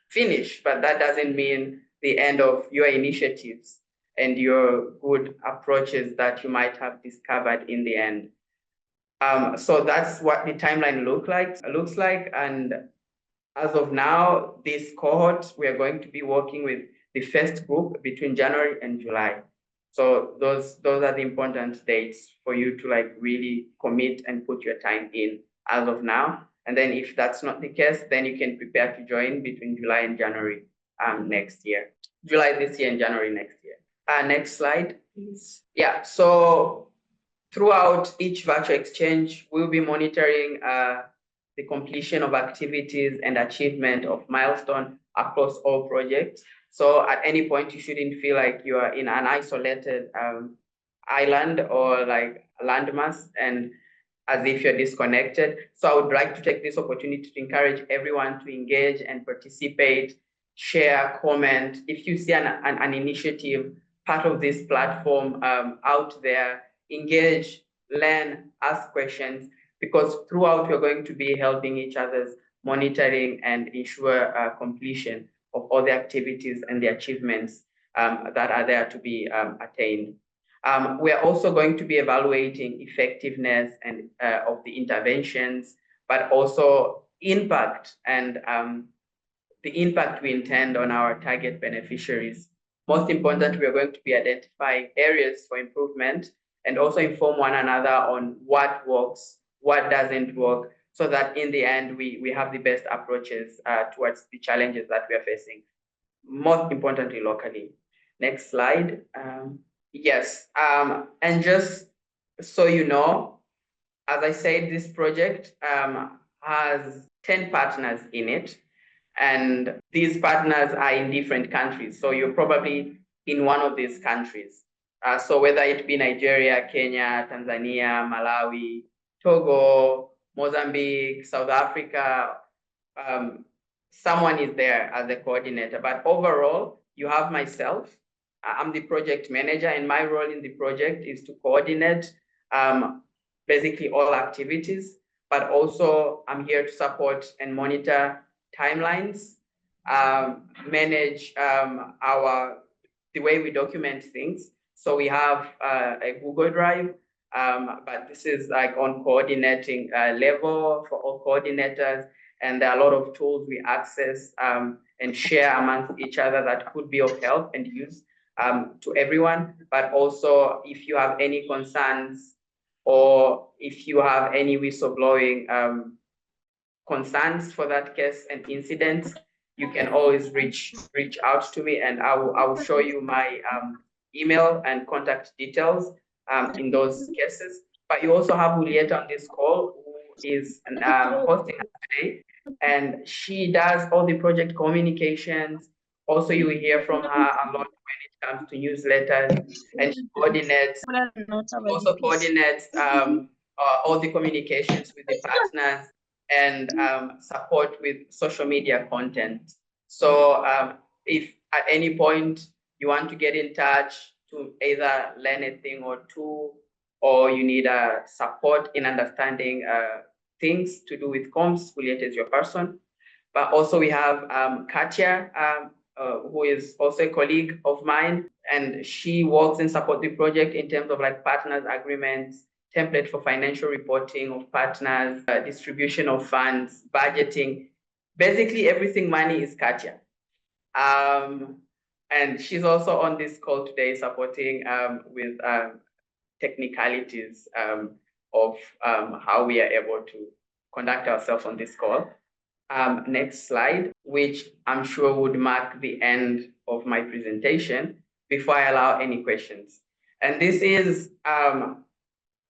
finish, but that doesn't mean the end of your initiatives and your good approaches that you might have discovered in the end. So that's what the timeline looks like. And as of now, this cohort, we are going to be working with the first group between January and July. So those are the important dates for you to like really commit and put your time in as of now. And then if that's not the case, then you can prepare to join between July and January next year. July this year and January next year. Next slide, please. Yeah, so throughout each virtual exchange, we'll be monitoring the completion of activities and achievement of milestone across all projects. So at any point, you shouldn't feel like you are in an isolated island or like landmass and as if you're disconnected. So I would like to take this opportunity to encourage everyone to engage and participate, share, comment. If you see an initiative, part of this platform out there, engage, learn, ask questions, because throughout we're going to be helping each other's monitoring and ensure completion of all the activities and the achievements that are there to be attained. We are also going to be evaluating effectiveness and of the interventions, but also impact and the impact we intend on our target beneficiaries most important, we are going to be identifying areas for improvement and also inform one another on what works, what doesn't work, so that in the end, we have the best approaches towards the challenges that we are facing, most importantly, locally. Next slide. Yes, and just so you know, as I said, this project has 10 partners in it, and these partners are in different countries. So you're probably in one of these countries. So whether it be Nigeria, Kenya, Tanzania, Malawi, Togo, Mozambique, South Africa, someone is there as a coordinator. But overall, you have myself. I'm the project manager, and my role in the project is to coordinate basically all activities, but also I'm here to support and monitor timelines, manage the way we document things. So we have a Google Drive, but this is like on coordinating level for all coordinators, and there are a lot of tools we access and share amongst each other that could be of help and use to everyone. But also, if you have any concerns or if you have any whistleblowing concerns for that case and incidents, you can always reach out to me, and I will show you my email and contact details in those cases. But you also have Julieta on this call, who is hosting us today, and she does all the project communications. Also, you will hear from her a lot when it comes to newsletters, and she also coordinates all the communications with the partners and support with social media content. So if at any point you want to get in touch to either learn a thing or two, or you need support in understanding things to do with comms, Julieta is your person. But also we have Katya, who is also a colleague of mine, and she works and supports the project in terms of like partners agreements, template for financial reporting of partners, distribution of funds, budgeting. Basically, everything money is Katya. And she's also on this call today supporting with technicalities of how we are able to conduct ourselves on this call. Next slide, which I'm sure would mark the end of my presentation before I allow any questions. And this is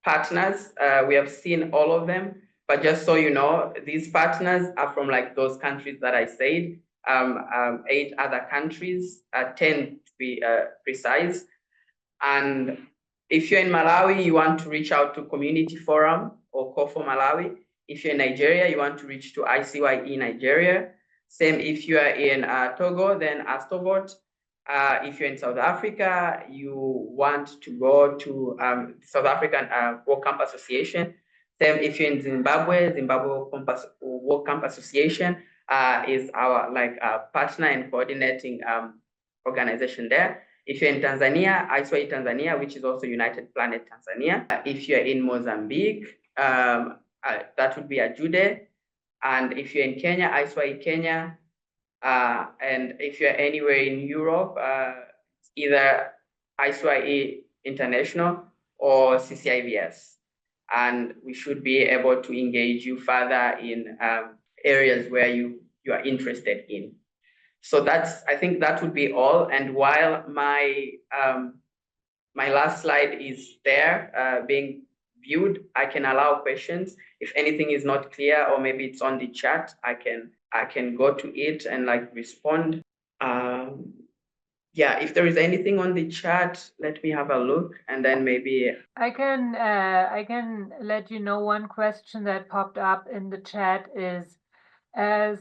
partners. We have seen all of them, but just so you know, these partners are from like those countries that I said, 8 other countries, 10 to be precise. And if you're in Malawi, you want to reach out to Community Forum or COFO Malawi. If you're in Nigeria, you want to reach to ICYE Nigeria. Same if you are in Togo, then ASTOVOT. If you're in South Africa, you want to go to South African Work Camp Association. Same if you're in Zimbabwe, Zimbabwe Work Camp Association is our partner and coordinating organization there. If you're in Tanzania, ICYE Tanzania, which is also United Planet Tanzania. If you're in Mozambique, that would be AJUDE. And if you're in Kenya, ICYE Kenya. And if you're anywhere in Europe, either ICYE International or CCIVS. And we should be able to engage you further in areas where you are interested in. So I think that would be all. And while my last slide is there being viewed, I can allow questions. If anything is not clear, or maybe it's on the chat, I can go to it and respond. Yeah, if there is anything on the chat, let me have a look, and then maybe I can let you know one question that popped up in the chat is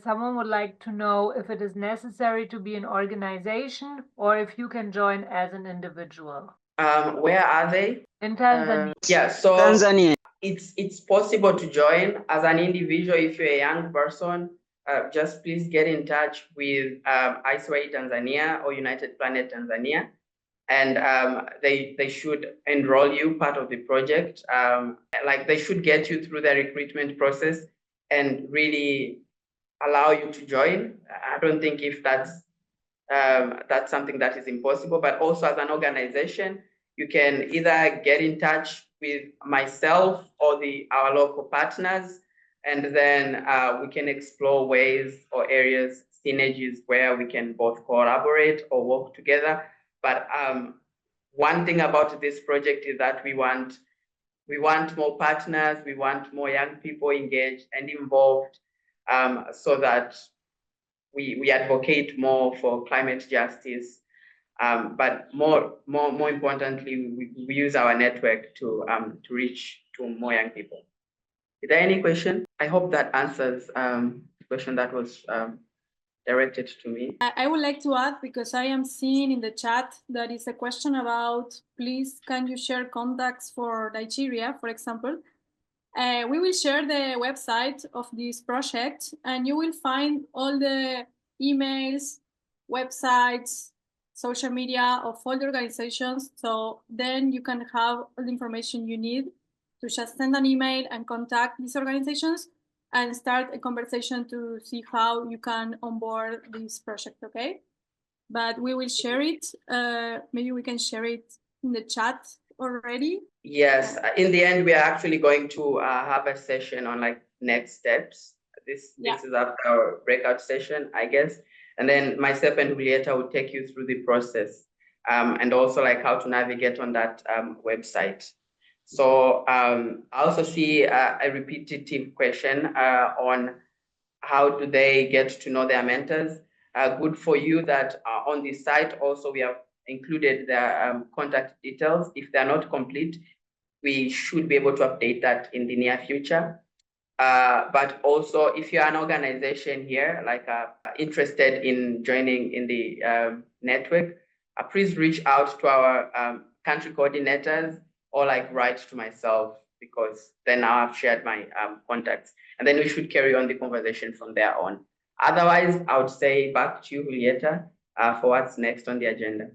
someone would like to know if it is necessary to be an organization or if you can join as an individual. Where are they? In Tanzania. Yeah, so Tanzania. It's possible to join as an individual. If you're a young person, just please get in touch with ICYE Tanzania or United Planet Tanzania, and they should enroll you part of the project. They should get you through the recruitment process and really allow you to join. I don't think if that's that's something that is impossible. But also as an organization, you can either get in touch with myself or our local partners, and then we can explore ways or areas, synergies where we can both collaborate or work together. But one thing about this project is that we want more partners, we want more young people engaged and involved, so that we advocate more for climate justice. But more importantly, we use our network to reach to more young people. Is there any question? I hope that answers the question that was directed to me. I would like to add, because I am seeing in the chat that is a question about, please, can you share contacts for Nigeria, for example? We will share the website of this project, and you will find all the emails, websites, social media of all the organizations. So then you can have all the information you need to just send an email and contact these organizations and start a conversation to see how you can onboard this project, okay? But we will share it. Maybe we can share it in the chat already. Yes, in the end, we are actually going to have a session on like next steps. This is after our breakout session, I guess. And then myself and Julieta will take you through the process, and also like how to navigate on that website. So I also see a repetitive question on how do they get to know their mentors. Good for you that on the site also we have included their contact details. If they're not complete, we should be able to update that in the near future. But also, if you're an organization here, like interested in joining in the network, please reach out to our country coordinators, or like write to myself, because then now I've shared my contacts, and then we should carry on the conversation from there on. Otherwise, I would say back to you, Julieta, for what's next on the agenda.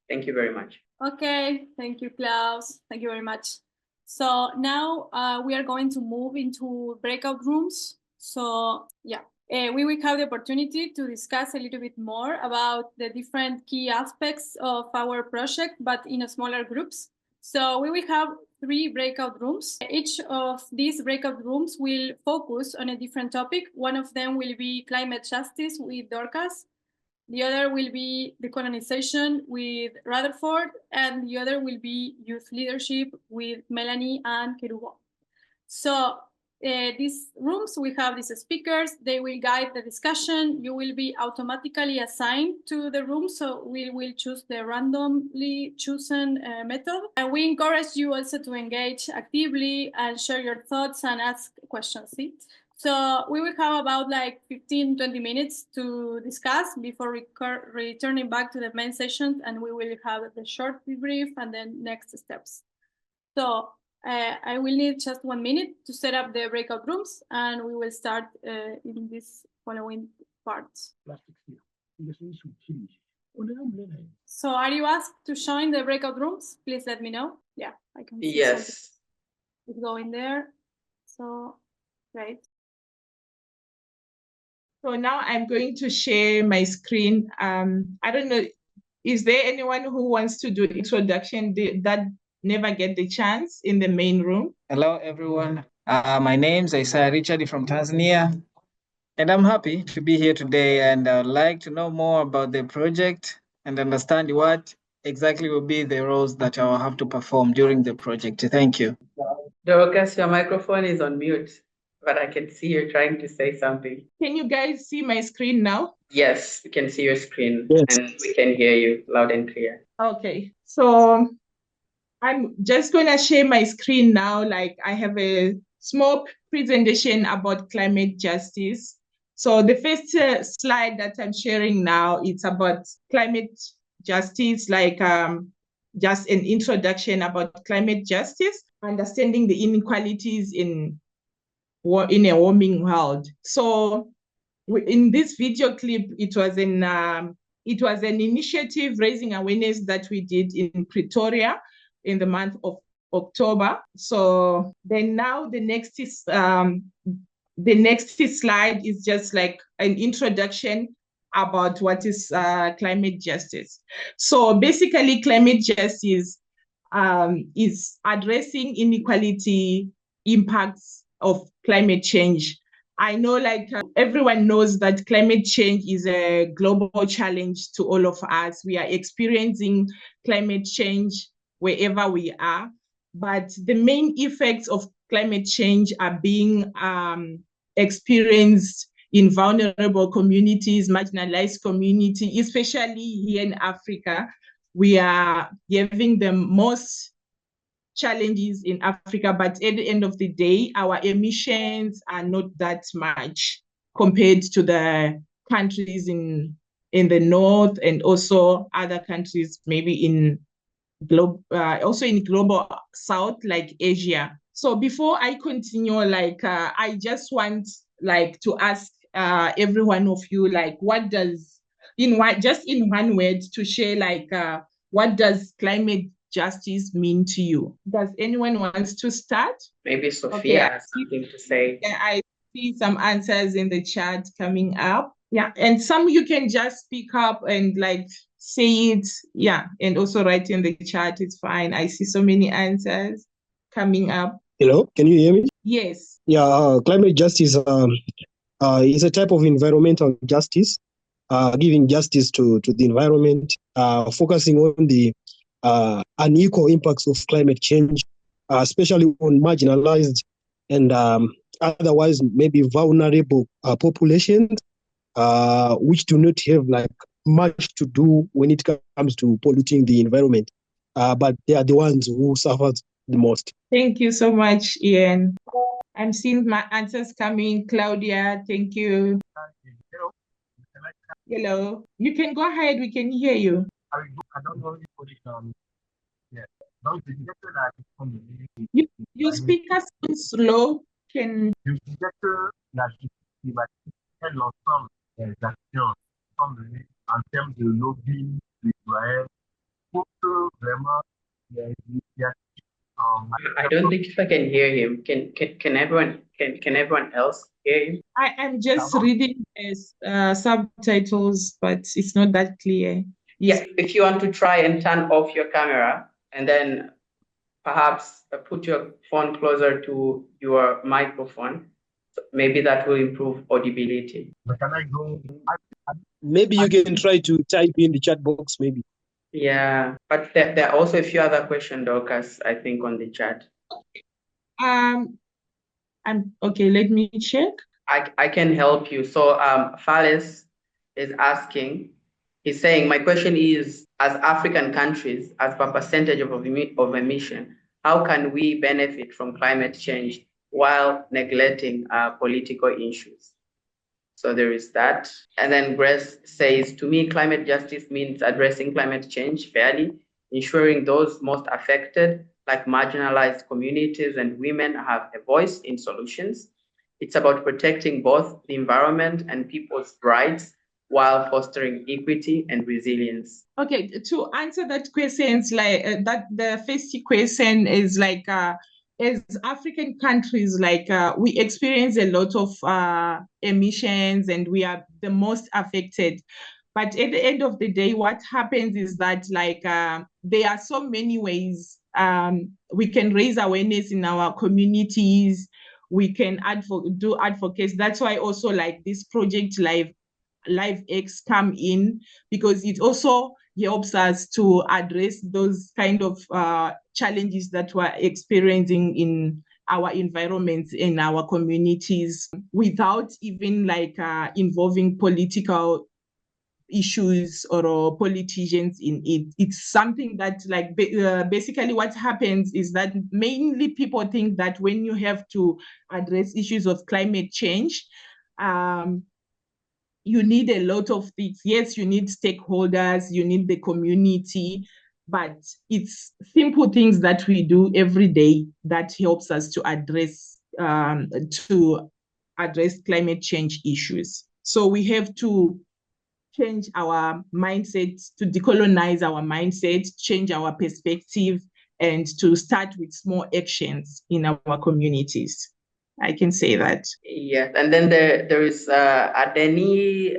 Thank you very much. Okay, thank you, Klaus. Thank you very much. So now we are going to move into breakout rooms. So yeah, we will have the opportunity to discuss a little bit more about the different key aspects of our project, but in smaller groups. So we will have 3 breakout rooms. Each of these breakout rooms will focus on a different topic. One of them will be climate justice with Dorcas. The other will be decolonization with Rutherford, and the other will be youth leadership with Melanie and Kerubo. So these rooms, we have these speakers, they will guide the discussion. You will be automatically assigned to the room, so we will choose the randomly chosen method. And we encourage you also to engage actively and share your thoughts and ask questions. See? So we will have about like 15-20 minutes to discuss before returning back to the main session, and we will have the short debrief and then next steps. So I will need just 1 minute to set up the breakout rooms, and we will start in this following parts. So are you asked to join the breakout rooms? Please let me know. Yeah, I can see. Yes. Let's go in there. So, great. So now I'm going to share my screen. I don't know, is there anyone who wants to do introduction that never get the chance in the main room? Hello, everyone. My name is Isaiah Richard from Tanzania, and I'm happy to be here today, and I'd like to know more about the project and understand what exactly will be the roles that I'll have to perform during the project. Thank you. Dorcas, your microphone is on mute, but I can see you're trying to say something. Can you guys see my screen now? Yes, we can see your screen, yes, and we can hear you loud and clear. Okay, so I'm just going to share my screen now. Like, I have a small presentation about climate justice. So the first slide that I'm sharing now, it's about climate justice, like just an introduction about climate justice, understanding the inequalities in a warming world. So in this video clip, it was an initiative raising awareness that we did in Pretoria in the month of October. So then now the next slide is just like an introduction about what is climate justice. So basically, climate justice is addressing inequality impacts of climate change. I know everyone knows that climate change is a global challenge to all of us. We are experiencing climate change wherever we are, but the main effects of climate change are being experienced in vulnerable communities, marginalized communities, especially here in Africa. We are having the most challenges in Africa, but at the end of the day, our emissions are not that much compared to the countries in the north and also other countries maybe in also in global south like Asia. So before I continue, I just want to ask every one of you, what does in one word to share what does climate justice mean to you? Does anyone wants to start? Maybe Sophia has something to say. Yeah, I see some answers in the chat coming up. Yeah, and some you can just speak up and say it. Yeah, and also write in the chat. It's fine. I see so many answers coming up. Hello, can you hear me? Yes. Yeah, climate justice is a type of environmental justice, giving justice to the environment, focusing on the unequal impacts of climate change, especially on marginalized and otherwise maybe vulnerable populations, which do not have much to do when it comes to polluting the environment, but they are the ones who suffer the most. Thank you so much, Ian. I'm seeing my answers coming. Claudia, thank you. Hello. You can go ahead. We can hear you. I don't know if Your speaker sounds slow. Can en termes de lobbying citoyen pour que vraiment I don't think if I can hear him. Can everyone else hear him? I am just reading subtitles, but it's not that clear. Yeah, if you want to try and turn off your camera and then perhaps put your phone closer to your microphone, maybe that will improve audibility. Can I go? Maybe you can try to type in the chat box, maybe. Yeah, but there are also a few other questions, Dorcas, I think, on the chat. Okay, let me check. I can help you. So Fales is asking, he's saying, my question is, as African countries, as per percentage of emission, how can we benefit from climate change while neglecting political issues? So there is that. And then Grace says, to me, climate justice means addressing climate change fairly, ensuring those most affected, like marginalized communities and women, have a voice in solutions. It's about protecting both the environment and people's rights while fostering equity and resilience. Okay, to answer that question, the first question is as African countries, we experience a lot of emissions and we are the most affected. But at the end of the day, what happens is that there are so many ways we can raise awareness in our communities. We can do advocacy. That's why also this project LiveX come in, because it also helps us to address those kind of challenges that we're experiencing in our environments, in our communities, without even involving political issues or politicians in it. It's something that basically what happens is that mainly people think that when you have to address issues of climate change, you need a lot of things. Yes, you need stakeholders, you need the community, but it's simple things that we do every day that helps us to address climate change issues. So we have to change our mindset, to decolonize our mindset, change our perspective, and to start with small actions in our communities. I can say that. Yes, and then there is Adeni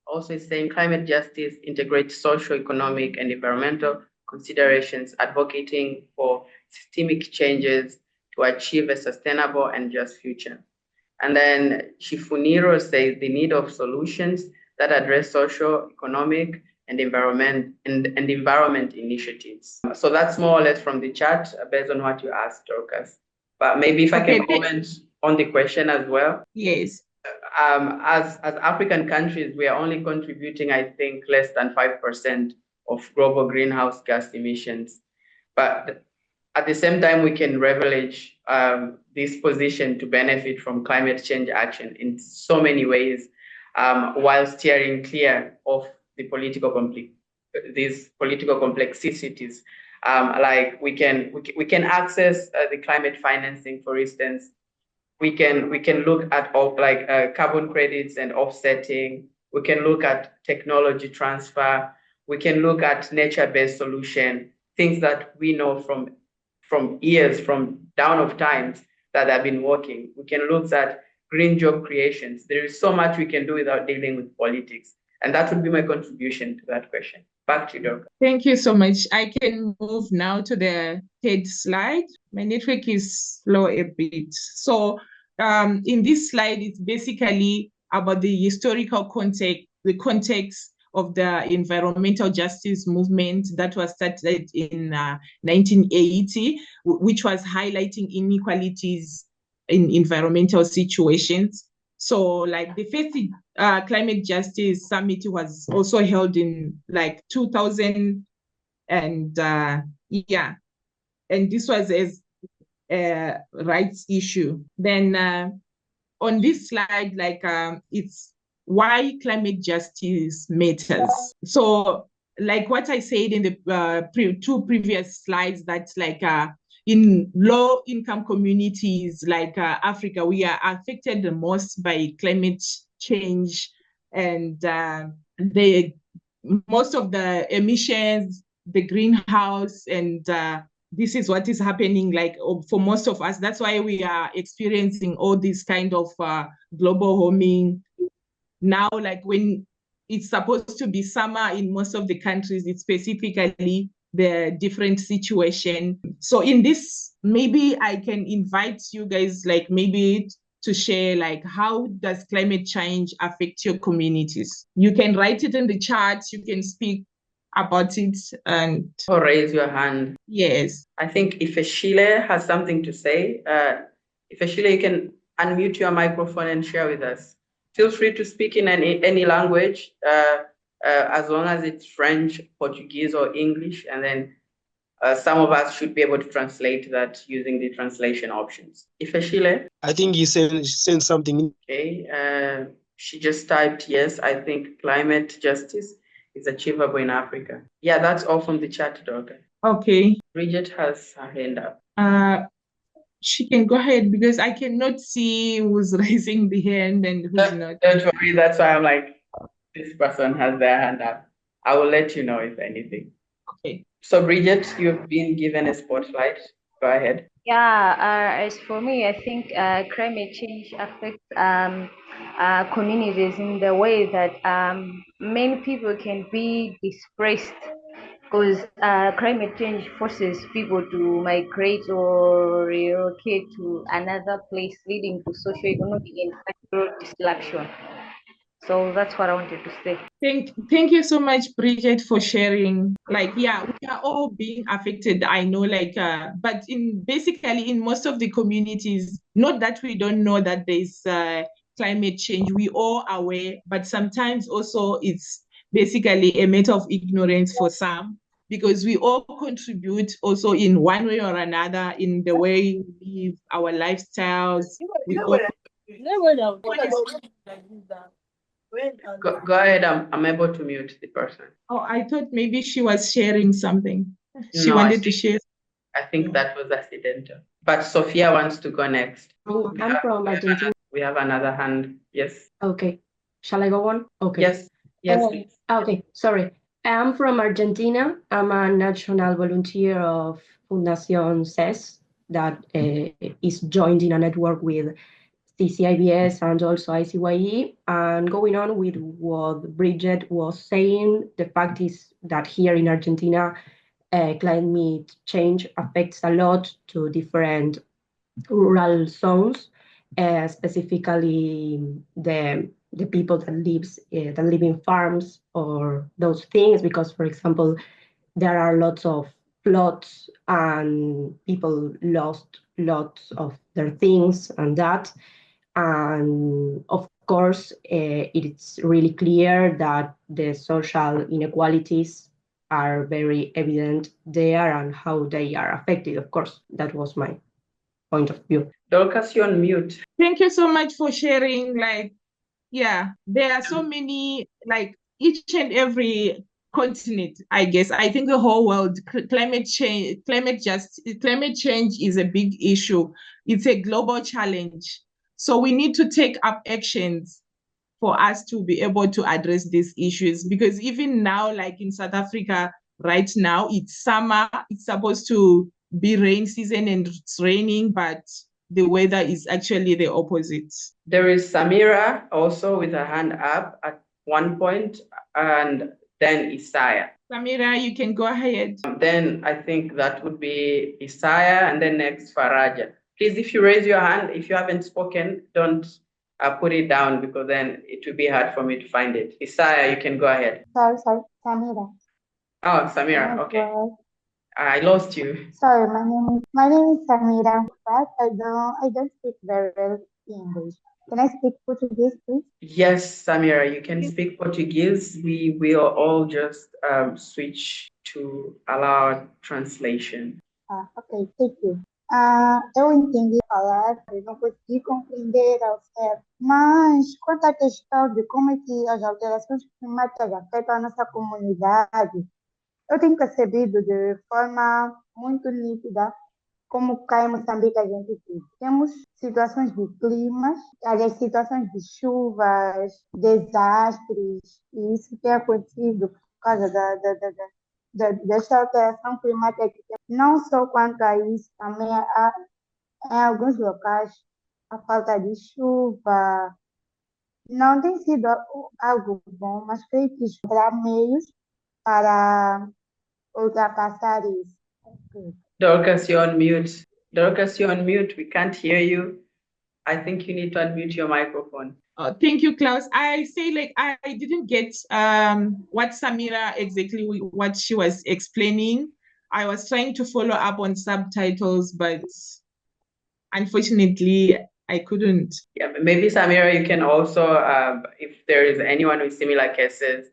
Also, it's saying climate justice integrates social, economic, and environmental considerations, advocating for systemic changes to achieve a sustainable and just future. And then Chifuniro says the need of solutions that address social, economic, and environment initiatives. So that's more or less from the chat based on what you asked, Dorcas. But maybe if I can comment on the question as well. Yes. As African countries, we are only contributing, I think, less than 5% of global greenhouse gas emissions. But at the same time, we can leverage this position to benefit from climate change action in so many ways, while steering clear of the these political complexities. Like we can access the climate financing, for instance. We can look at carbon credits and offsetting. We can look at technology transfer. We can look at nature-based solution, things that we know from years, from down of times that have been working. We can look at green job creations. There is so much we can do without dealing with politics. And that would be my contribution to that question. Back to you, Dorcas. Thank you so much. I can move now to the third slide. My network is slow a bit. So in this slide, it's basically about the historical context, the context of the environmental justice movement that was started in 1980, which was highlighting inequalities in environmental situations. So like the first climate justice summit was also held in like 2000 and this was as a rights issue. Then on this slide, like it's why climate justice matters. So like what I said in the two previous slides, that's like in low-income communities like Africa, we are affected the most by climate change, and most of the emissions, the greenhouse, and this is what is happening like for most of us. That's why we are experiencing all this kind of global warming. Now, like when it's supposed to be summer in most of the countries, it's specifically the different situation. So in this, maybe I can invite you guys, like maybe to share like how does climate change affect your communities? You can write it in the chat, you can speak about it, and or raise your hand. Yes. I think if Shile has something to say, if Shile, you can unmute your microphone and share with us. Feel free to speak in any language, as long as it's French, Portuguese, or English, and then some of us should be able to translate that using the translation options. Ifeshile? I think you sent something. Okay, she just typed, yes, I think climate justice is achievable in Africa. Yeah, that's all from the chat, Dorcas. Okay. Bridget has her hand up. She can go ahead because I cannot see who's raising the hand and who's not. Don't worry, that's why I'm like, this person has their hand up. I will let you know if anything. Okay. So Bridget, you've been given a spotlight. Go ahead. Yeah, as for me, I think climate change affects communities in the way that many people can be displaced, because climate change forces people to migrate or relocate to another place, leading to socio-economic and cultural disruption. So that's what I wanted to say. Thank you so much, Bridget, for sharing. Like, yeah, we are all being affected. I know, like, but basically in most of the communities, not that we don't know that there's climate change, we all are aware, but sometimes also it's basically a matter of ignorance for some, because we all contribute also in one way or another in the way we live, our lifestyles. Go ahead, I'm able to mute the person. Oh, I thought maybe she was sharing something. She wanted to share. I think that was accidental. But Sophia wants to go next. Oh, I'm from Argentina. We have another hand. Yes. Okay. Shall I go on? Okay. Yes. Yes, please. Okay, sorry. I'm from Argentina. I'm a national volunteer of Fundación CES that is joined in a network with CCIVS and also ICYE. And going on with what Bridget was saying, the fact is that here in Argentina, climate change affects a lot to different rural zones, specifically the people that live in farms or those things, because, for example, there are lots of floods and people lost lots of their things and that. And of course, it's really clear that the social inequalities are very evident there and how they are affected. Of course, that was my point of view. Dorcas, you're on mute. Thank you so much for sharing. Yeah, there are so many, each and every continent, I guess. I think the whole world, climate change is a big issue. It's a global challenge. So we need to take up actions for us to be able to address these issues, because even now, like in South Africa, right now, it's summer, it's supposed to be rain season and it's raining, but the weather is actually the opposite. There is Samira also with her hand up at one point, and then Isaiah. Samira, you can go ahead. Then I think that would be Isaiah, and then next Faraja. Please, if you raise your hand, if you haven't spoken, don't put it down, because then it will be hard for me to find it. Isaiah, you can go ahead. Sorry, Samira. Oh, Samira, okay. I lost you. Sorry, my name is Samira, but I don't speak very well English. Can I speak Portuguese, please? Yes, Samira, you can speak Portuguese. We will all just switch to allow translation. Ok, thank you. Eu entendi falar, eu não consegui compreender ao certo, mas quanto à questão de como é que as alterações climáticas afetam a nossa comunidade, eu tenho percebido de forma muito nítida como cá em Moçambique a gente temos situações de climas, aliás, situações de chuvas, desastres, e isso tem acontecido por causa desta alteração climática. Não só quanto a isso, também há em alguns locais a falta de chuva. Não tem sido algo bom, mas creio que haverá meios para ultrapassar isso. Dorcas, you're on mute. Dorcas, you're on mute. We can't hear you. I think you need to unmute your microphone. Thank you, Klaus. I say, I didn't get what Samira exactly what she was explaining. I was trying to follow up on subtitles, but unfortunately, I couldn't. Yeah, maybe Samira, you can also, if there is anyone with similar cases,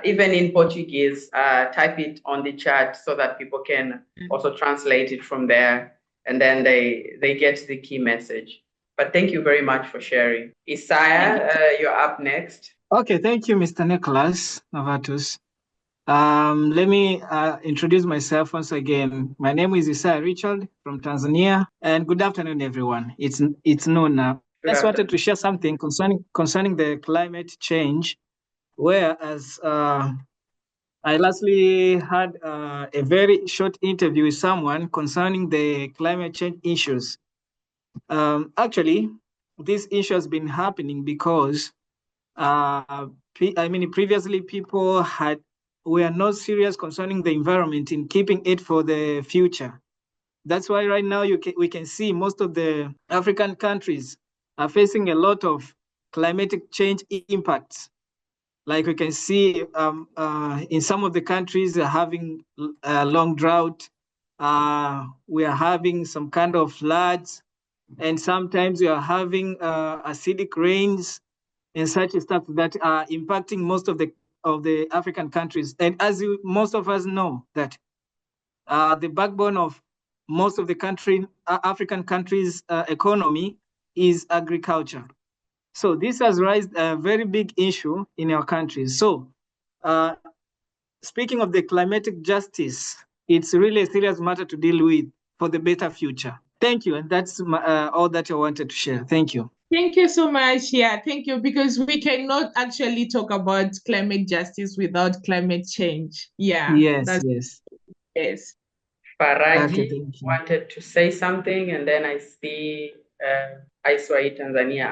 even in Portuguese, type it on the chat so that people can also translate it from there, and then they get the key message. But thank you very much for sharing. Isaiah, you're up next. Okay, thank you, Mr. Nicholas Novatus. Let me introduce myself once again. My name is Isaiah Richard from Tanzania, and good afternoon, everyone. It's noon now. I just wanted to share something concerning the climate change, whereas I lastly had a very short interview with someone concerning the climate change issues. Actually, this issue has been happening because previously people were not serious concerning the environment in keeping it for the future. That's why right now we can see most of the African countries are facing a lot of climatic change impacts. Like we can see in some of the countries are having a long drought. We are having some kind of floods, and sometimes we are having acidic rains and such stuff that are impacting most of the African countries. And as most of us know that the backbone of most of the African countries' economy is agriculture. So this has raised a very big issue in our countries. So speaking of the climatic justice, it's really a serious matter to deal with for the better future. Thank you, and that's all that I wanted to share. Thank you. Thank you so much. Yeah, thank you, because we cannot actually talk about climate justice without climate change. Yeah. Yes. Faraji wanted to say something, and then I see ICYE Tanzania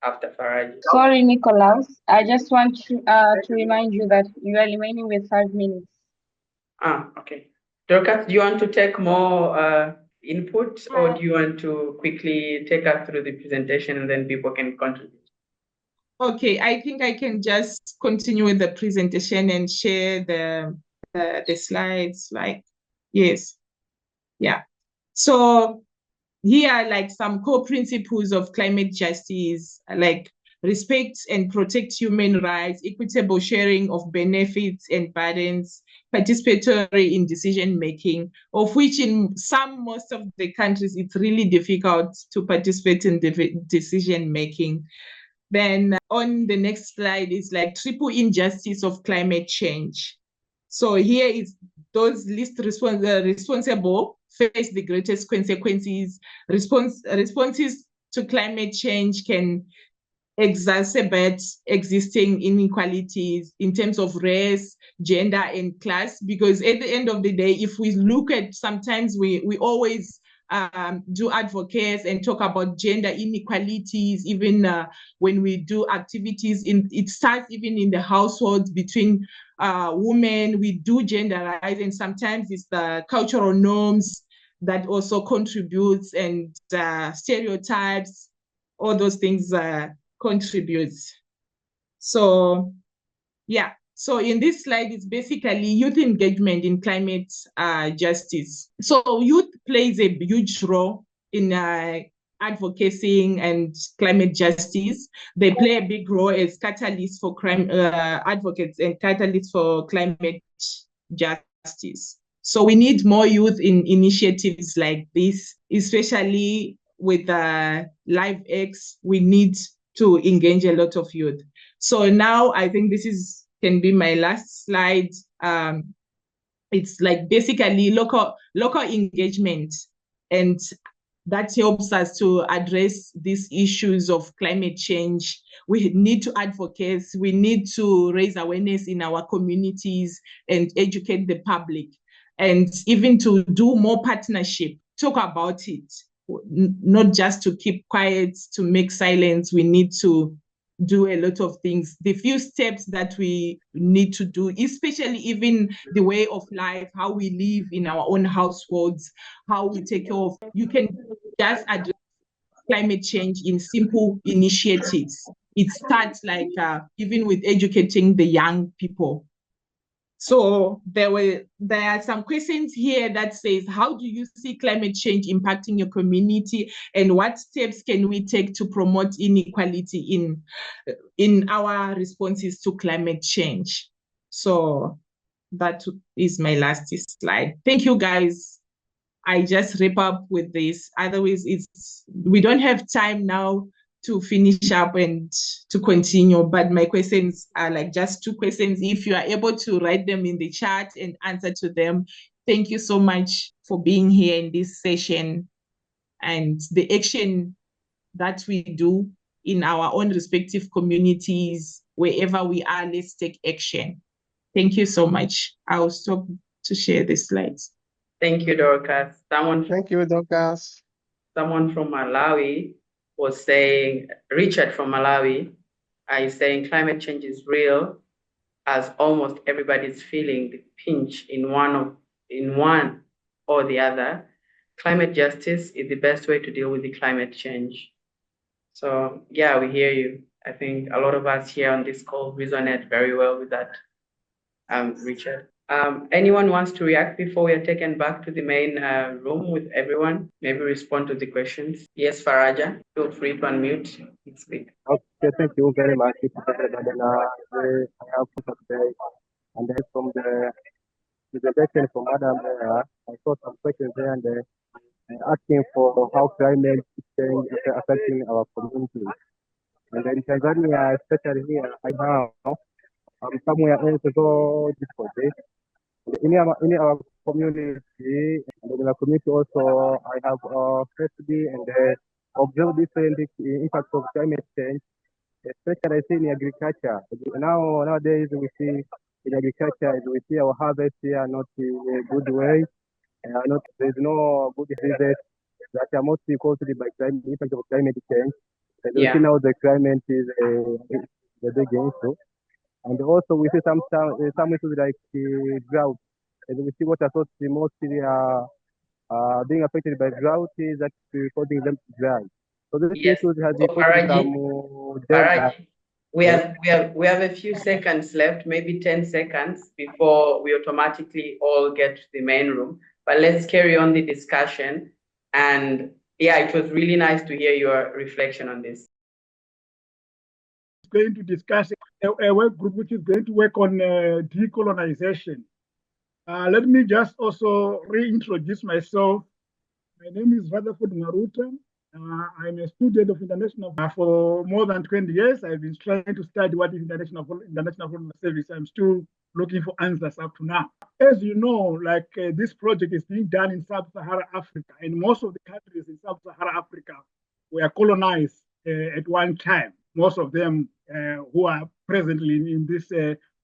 after Faraji. Sorry, Nicholas. I just want to remind you that you are remaining with 5 minutes. Okay. Dorcas, do you want to take more input, or do you want to quickly take us through the presentation and then people can contribute? Okay, I think I can just continue with the presentation and share the slides. Yes, yeah. So here are like some core principles of climate justice, like respect and protect human rights, equitable sharing of benefits and burdens, participatory in decision making, of which in most of the countries, it's really difficult to participate in decision making. Then on the next slide is like triple injustice of climate change. So here is those least responsible face the greatest consequences. Responses to climate change can exacerbate existing inequalities in terms of race, gender, and class, because at the end of the day, if we look at, sometimes we always do advocates and talk about gender inequalities, even when we do activities, it starts even in the households between women. We do genderize, and sometimes it's the cultural norms that also contributes, and stereotypes, all those things contributes. So yeah, so in this slide, it's basically youth engagement in climate justice. So youth plays a huge role in advocacy and climate justice. They play a big role as catalysts for crime advocates and catalysts for climate justice. So we need more youth in initiatives like this, especially with LiveX. We need to engage a lot of youth. So now I think this can be my last slide. It's like basically local engagement, and that helps us to address these issues of climate change. We need to advocate, we need to raise awareness in our communities and educate the public, and even to do more partnership, talk about it, not just to keep quiet, to make silence. We need to do a lot of things. The few steps that we need to do, especially even the way of life, how we live in our own households, how we take care of, you can just address climate change in simple initiatives. It starts like even with educating the young people. So there are some questions here that says, how do you see climate change impacting your community, and what steps can we take to promote inequality in our responses to climate change? So that is my last slide. Thank you, guys. I just wrap up with this. Otherwise, we don't have time now to finish up and to continue, but my questions are like just 2 questions. If you are able to write them in the chat and answer to them, thank you so much for being here in this session. And the action that we do in our own respective communities, wherever we are, let's take action. Thank you so much. I'll stop to share the slides. Thank you, Dorcas. Thank you, Dorcas. Someone from Malawi was saying, Richard from Malawi is saying climate change is real, as almost everybody's feeling the pinch in one or the other. Climate justice is the best way to deal with the climate change. So yeah, we hear you. I think a lot of us here on this call resonate very well with that, Richard. Anyone wants to react before we are taken back to the main room with everyone? Maybe respond to the questions. Yes, Faraja, feel free to unmute and speak. Okay, thank you very much. I have put today, and then from the presentation from Madam, I saw some questions there, and asking for how climate change is affecting our communities. And in Tanzania, especially here, I have somewhere else so difficult. In our community, and in our community also, I have firstly and observed different impacts of climate change, especially I see in agriculture. Nowadays we see in agriculture, we see our harvest here not in a good way. There's no good diseases. that are mostly caused by climate, impact of climate change. And we Yeah. see now the climate is the big issue. And also we see some issues like drought. And we see water sources mostly being affected by drought is that causing them to dry. So this Yes. issue has So been causing some delta. Faraji, we have a few seconds left, maybe 10 seconds before we automatically all get to the main room. But let's carry on the discussion. And yeah, it was really nice to hear your reflection on this. Going to discuss a work group which is going to work on decolonization. Let me just also reintroduce myself. My name is Rutherford Naruta. I'm a student of international for more than 20 years. I've been trying to study what is international foreign service. I'm still looking for answers up to now. As you know, like this project is being done in Sub-Saharan Africa, and most of the countries in Sub-Saharan Africa were colonized at one time. Most of them who are presently in this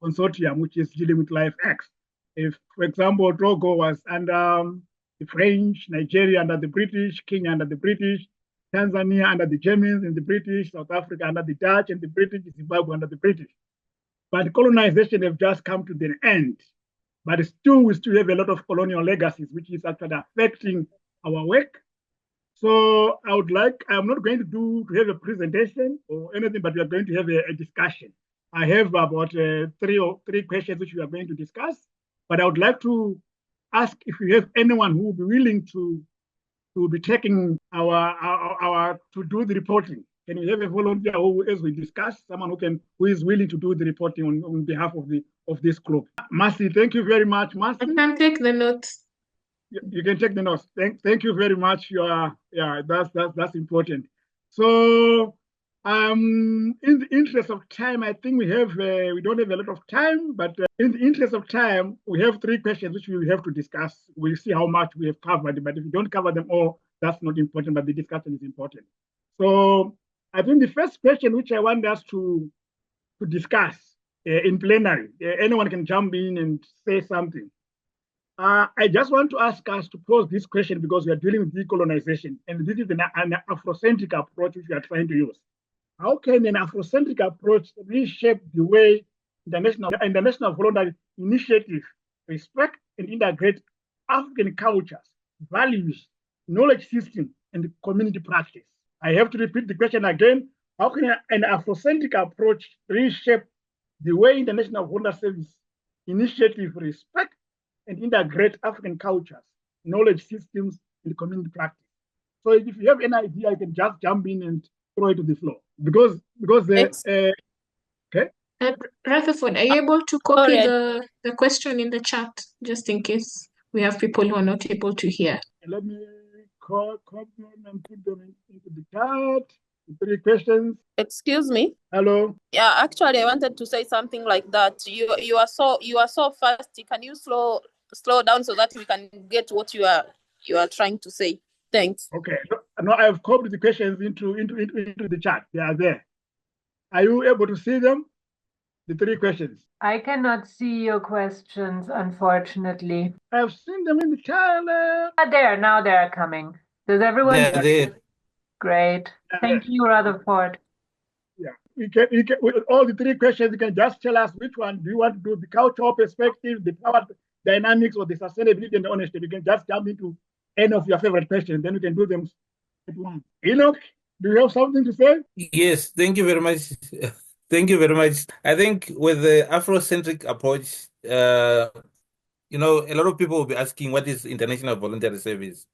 consortium, which is dealing with Life X. If, for example, Togo was under the French, Nigeria under the British, Kenya under the British, Tanzania under the Germans and the British, South Africa under the Dutch and the British, Zimbabwe under the British. But colonization have just come to the end. But still, we still have a lot of colonial legacies, which is actually affecting our work. So I'm not going to have a presentation or anything, but we are going to have a discussion. I have about three questions which we are going to discuss, but I would like to ask if you have anyone who will be willing to be taking to do the reporting. Can we have a volunteer who, as we discuss, someone who is willing to do the reporting on behalf of this group? Mercy, thank you very much. Mercy, I can take the notes. You can take the notes. Thank you very much. That's important. So in the interest of time, I think we don't have a lot of time, but in the interest of time, we have three questions which we will have to discuss. We'll see how much we have covered, but if we don't cover them all, that's not important, but the discussion is important. So I think the first question which I want us to discuss in plenary, anyone can jump in and say something. I just want to ask us to pose this question because we are dealing with decolonization, and this is an Afrocentric approach which we are trying to use. How can an Afrocentric approach reshape the way international voluntary initiative respect and integrate African cultures, values, knowledge system, and community practice? I have to repeat the question again. How can an Afrocentric approach reshape the way international voluntary service initiative respect and integrate African cultures, knowledge systems, and community practice? So if you have any idea, you can just jump in and throw it to the floor. Because okay. Rutherford, are you able to copy the question in the chat, just in case we have people who are not able to hear? Let me copy them and put them into the chat. The three questions. Excuse me. Hello. Yeah, actually, I wanted to say something like that. You are so fast. Can you slow down so that we can get what you are trying to say? Thanks. Okay. No, I have copied the questions into the chat. They are there. Are you able to see them? The three questions. I cannot see your questions, unfortunately. I've seen them in the chat. Now they're coming. Does everyone? They're there. Great. Thank you, Rutherford. Yeah, with all the three questions, you can just tell us which one do you want to do, the cultural perspective, the power dynamics, or the sustainability and the honesty. You can just jump into any of your favorite questions, then you can do them at once. Enoch, do you have something to say? Yes, thank you very much. Thank you very much. I think with the Afrocentric approach, a lot of people will be asking what is international voluntary service,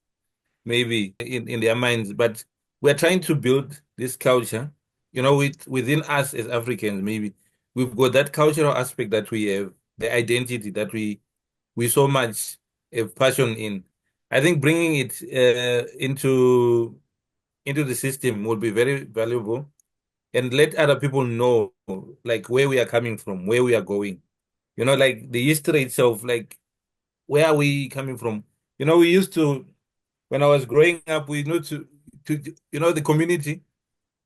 maybe in their minds, but we're trying to build this culture, within us as Africans. Maybe we've got that cultural aspect that we have, the identity that we so much have passion in. I think bringing it into the system would be very valuable, and let other people know like where we are coming from, where we are going. Like the history itself, like where are we coming from? We used to, when I was growing up, we knew the community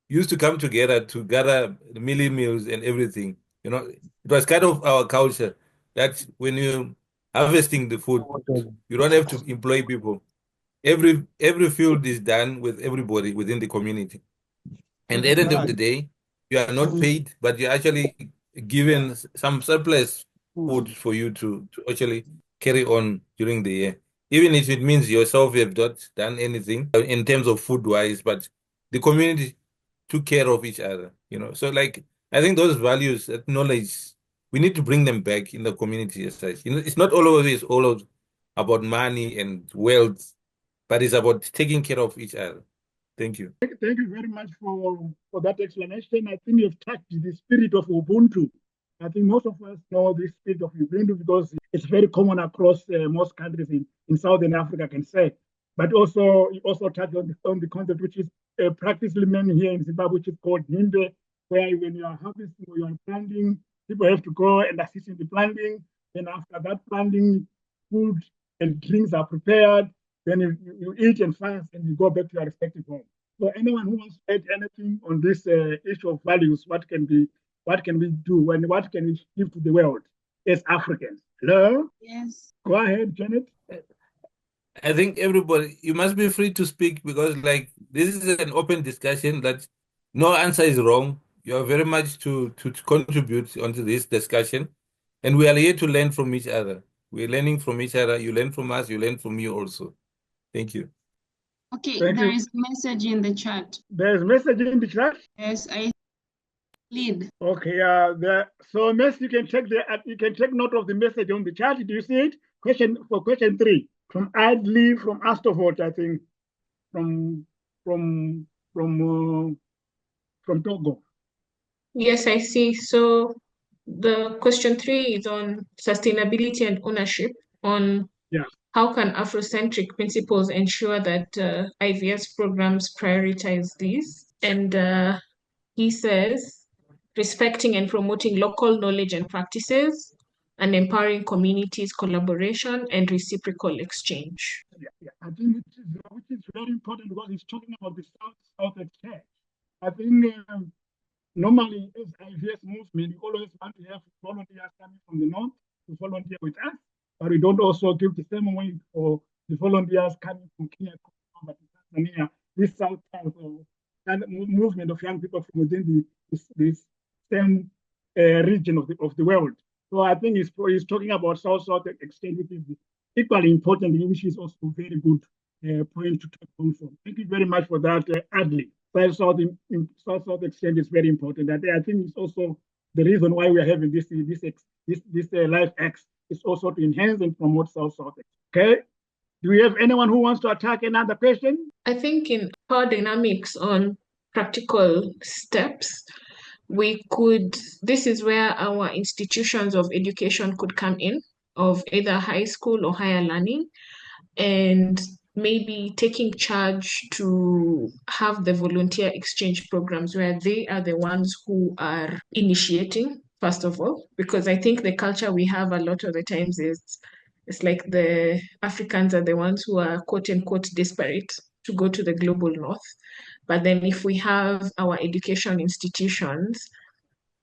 used to come together to gather the mealie meals and everything. It was kind of our culture that when you harvesting the food, you don't have to employ people. every field is done with everybody within the community. And at the end of the day, you are not paid, but you're actually given some surplus food for you to actually carry on during the year. Even if it means yourself you have not done anything in terms of food wise, but the community took care of each other, you know. So like I think those values, that knowledge, we need to bring them back in the community as such. You know, it's not always about money and wealth, but it's about taking care of each other. Thank you. Thank you very much for that explanation. I think you've touched the spirit of Ubuntu. I think most of us know the spirit of Ubuntu because it's very common across most countries in Southern Africa, I can say. But also, you also touched on the concept which is practiced many here in Zimbabwe, which is called Himbe, where when you are harvesting or you are planting, people have to go and assist in the planting. Then after that planting, food and drinks are prepared. Then you eat and fast and you go back to your respective home. So anyone who wants to add anything on this issue of values, what can we do and what can we give to the world as Africans? Hello? Yes. Go ahead, Janet. I think everybody, you must be free to speak because like this is an open discussion that no answer is wrong. You are very much to contribute onto this discussion. And we are here to learn from each other. We're learning from each other. You learn from us, you learn from you also. Thank you. Okay, Thank there you. is a message in the chat. There's a message in the chat? Yes, I lead. Okay, so Miss, you can check note of the message on the chat. Do you see it? Question 3 from Adley from ASTOVOT, I think, from Togo. Yes, I see. So the question 3 is on sustainability and ownership, on how can Afrocentric principles ensure that IVS programs prioritize these? And he says, respecting and promoting local knowledge and practices, and empowering communities, collaboration, and reciprocal exchange. I think which is very important because he's talking about the South exchange. I think normally as IVS movement, we always want to have volunteers coming from the north to volunteer with us, but we don't also give the same way for the volunteers coming from Kenya, but Tanzania, this South kind of movement of young people from within this same region of the world. So I think he's talking about South exchange, which is equally important, which is also very good point to talk on from. Thank you very much for that, Adley. South exchange is very important. I think it's also the reason why we are having this Life X is also to enhance and promote South. Okay. Do we have anyone who wants to attack another question? I think in power dynamics on practical steps, this is where our institutions of education could come in, of either high school or higher learning, and maybe taking charge to have the volunteer exchange programs where they are the ones who are initiating, first of all, because I think the culture we have a lot of the times is it's like the Africans are the ones who are quote unquote desperate to go to the global north. But then if we have our education institutions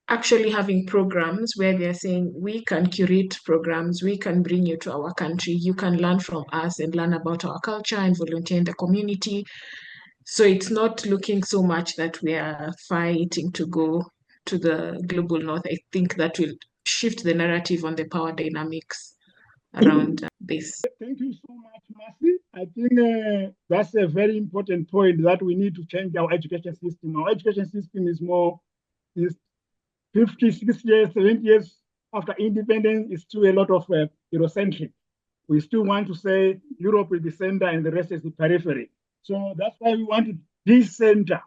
actually having programs where they're saying, we can curate programs, we can bring you to our country, you can learn from us and learn about our culture and volunteer in the community. So it's not looking so much that we are fighting to go to the global north. I think that will shift the narrative on the power dynamics around this. Thank you so much, Mercy. I think that's a very important point that we need to change our education system. Our education system is 50, 60 years, 70 years after independence, is still a lot of Eurocentric. We still want to say Europe is the center and the rest is the periphery. So that's why we want to decenter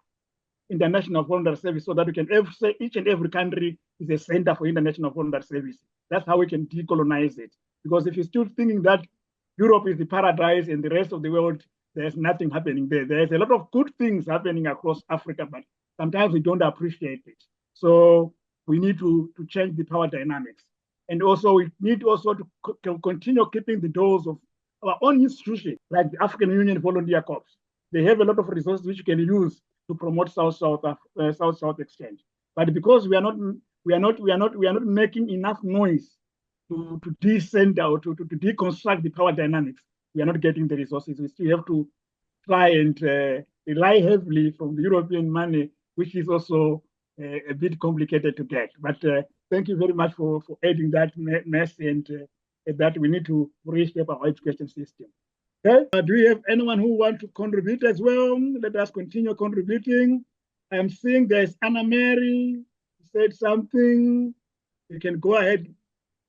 international voluntary service so that we can say each and every country is a center for international voluntary service. That's how we can decolonize it. Because if you're still thinking that Europe is the paradise and the rest of the world, there's nothing happening there. There's a lot of good things happening across Africa, but sometimes we don't appreciate it. So we need to change the power dynamics. And also we need also to continue keeping the doors of our own institutions, like the African Union Volunteer Corps. They have a lot of resources which you can use to promote South exchange. But because we are not making enough noise to decenter or to deconstruct the power dynamics, we are not getting the resources. We still have to try and rely heavily from the European money, which is also a bit complicated to get. But thank you very much for adding that mess and that we need to reshape our education system. Okay, do we have anyone who wants to contribute as well? Let us continue contributing. I'm seeing there's Anna Mary who said something. You can go ahead,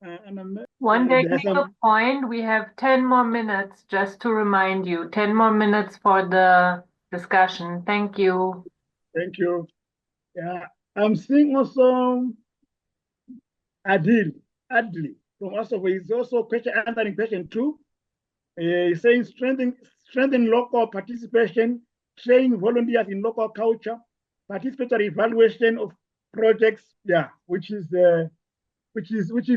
Anna Mary. One technical point, we have 10 more minutes, just to remind you, 10 more minutes for the discussion. Thank you. Thank you. Yeah, I'm seeing also Adli from also, he's also answering question 2. He's saying strengthen local participation, train volunteers in local culture, participatory evaluation of projects. Yeah, which is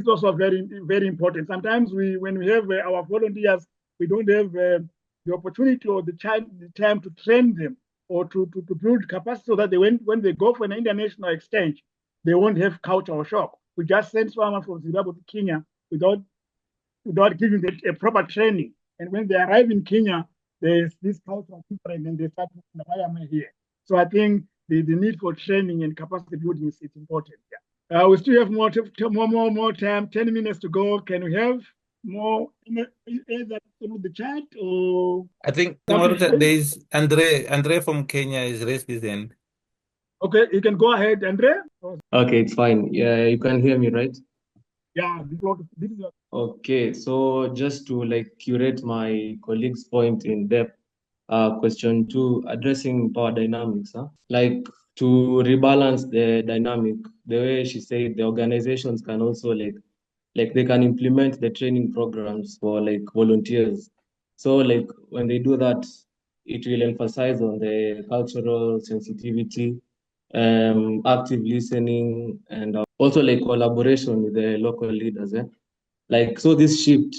also very, very important. Sometimes when we have our volunteers, we don't have the opportunity or the time to train them or to build capacity so that when they go for an international exchange, they won't have cultural shock. We just send someone from Zimbabwe to Kenya without giving them a proper training. And when they arrive in Kenya, there's this cultural difference and they start thinking, why am I here? So I think the need for training and capacity building is important. Yeah. We still have more time, 10 minutes to go. Can we have more either through the chat or? I think there is Andre from Kenya is raised his hand. Okay, you can go ahead, Andre. Okay, it's fine. Yeah, you can hear me, right? Yeah. Okay, so just to like curate my colleague's point in depth, question 2, addressing power dynamics, like to rebalance the dynamic, the way she said, the organizations can also like they can implement the training programs for like volunteers. So like when they do that, it will emphasize on the cultural sensitivity, active listening, and also like collaboration with the local leaders. Like, so this shift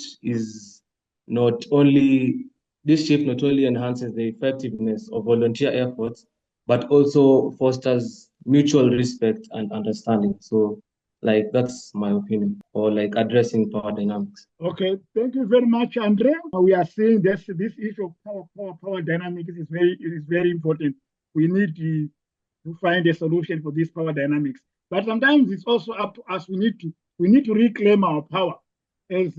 not only enhances the effectiveness of volunteer efforts, but also fosters mutual respect and understanding. So like, that's my opinion for like addressing power dynamics. Okay, thank you very much, Andre. We are seeing this issue of power dynamics is very important. We need to find a solution for this power dynamics. But sometimes it's also up to us. We need to reclaim our power as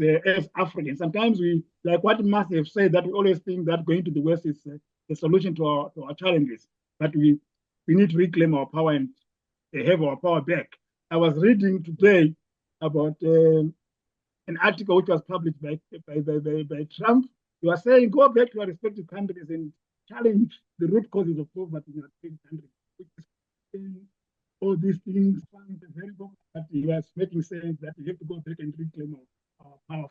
Africans. Sometimes we, like what Martha have said, that we always think that going to the West is the solution to our challenges. But we need to reclaim our power and have our power back. I was reading today about an article which was published by Trump. You are saying go back to our respective countries and challenge the root causes of poverty in our countries. All these things sound very good, but he was making sense that we have to go back and reclaim our power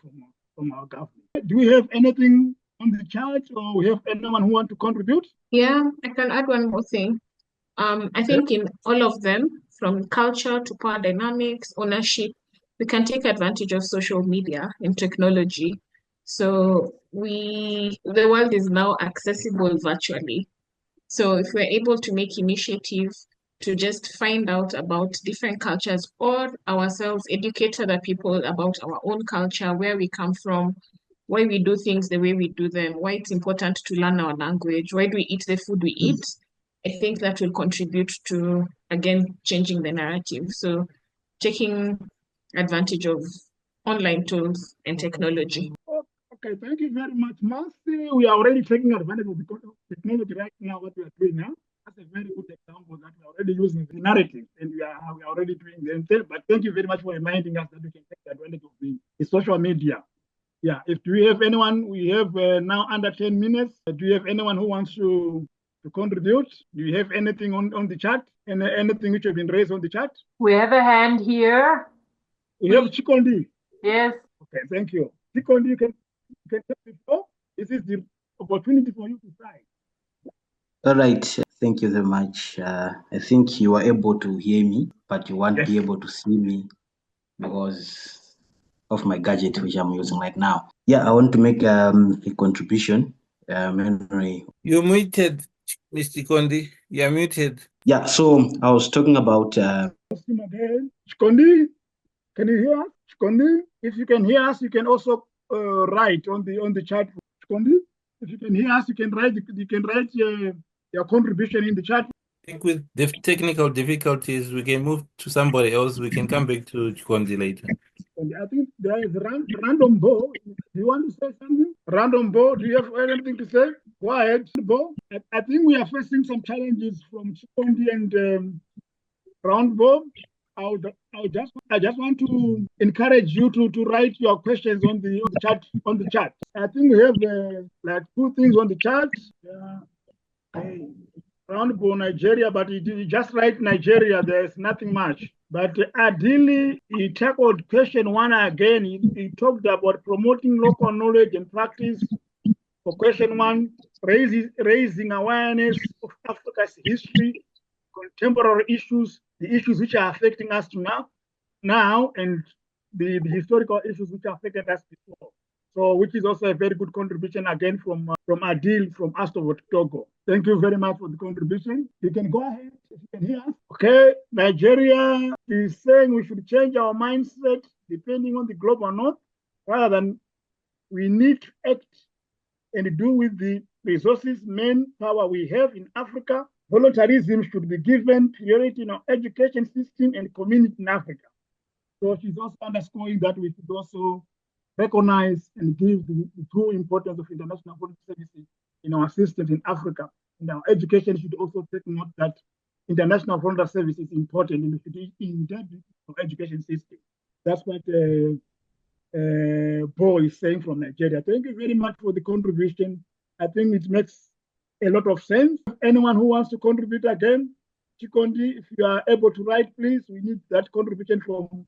from our government. Do we have anything on the chat, or we have anyone who want to contribute? Yeah, I can add one more thing. I think in all of them, from culture to power dynamics, ownership, we can take advantage of social media and technology. So the world is now accessible virtually. So if we're able to make initiatives to just find out about different cultures or ourselves, educate other people about our own culture, where we come from, why we do things the way we do them, why it's important to learn our language, why do we eat the food we eat, I think that will contribute to, again, changing the narrative. So taking advantage of online tools and technology. Okay, thank you very much, Marcy. We are already taking advantage of the technology right now, what we are doing now. That's a very good example that we are already using the narrative and we are already doing them. But thank you very much for reminding us that we can take advantage of the social media. Yeah, if we have anyone, we have now under 10 minutes. Do you have anyone who wants to contribute? Do you have anything on the chat? And anything which have been raised on the chat? We have a hand here. We have Chikondi. Yes. Okay, thank you. Chikondi, you can take the floor. This is the opportunity for you to try. All right, thank you very much. I think you are able to hear me, but you won't be able to see me because of my gadget, which I'm using right now. Yeah, I want to make a contribution. Henry. You're muted, Mr. Kondi. You're muted. Yeah, so I was talking about... Chikondi, can you hear us? Chikondi, if you can hear us, you can also write on the chat. Chikondi, if you can hear us, you can write your contribution in the chat. I think with the technical difficulties, we can move to somebody else. We can come back to Chikondi later. And I think there is Random Bo. Do you want to say something? Random Bo, do you have anything to say? Go ahead, Bo. I think we are facing some challenges from Chikondi and Round Bo. I just want to encourage you to write your questions on the chat. I think we have like 2 things on the chat. Round Bo Nigeria, but you just write Nigeria. There's nothing much. But ideally, he tackled question 1 again. He talked about promoting local knowledge and practice. For question 1, raising awareness of Africa's history, contemporary issues, the issues which are affecting us now, and the historical issues which affected us before. So, which is also a very good contribution again from Adil from ASTOVOT Togo. Thank you very much for the contribution. You can go ahead if you can hear us. Okay, Nigeria is saying we should change our mindset depending on the global north, rather than we need to act and do with the resources, manpower we have in Africa. Voluntarism should be given priority in our education system and community in Africa. So she's also underscoring that we should also recognize and give the true importance of international voluntary services in our systems in Africa. And our education should also take note that international voluntary service is important and we should embed our education system. That's what Bo is saying from Nigeria. Thank you very much for the contribution. I think it makes a lot of sense. Anyone who wants to contribute again, Chikondi, if you are able to write, please, we need that contribution from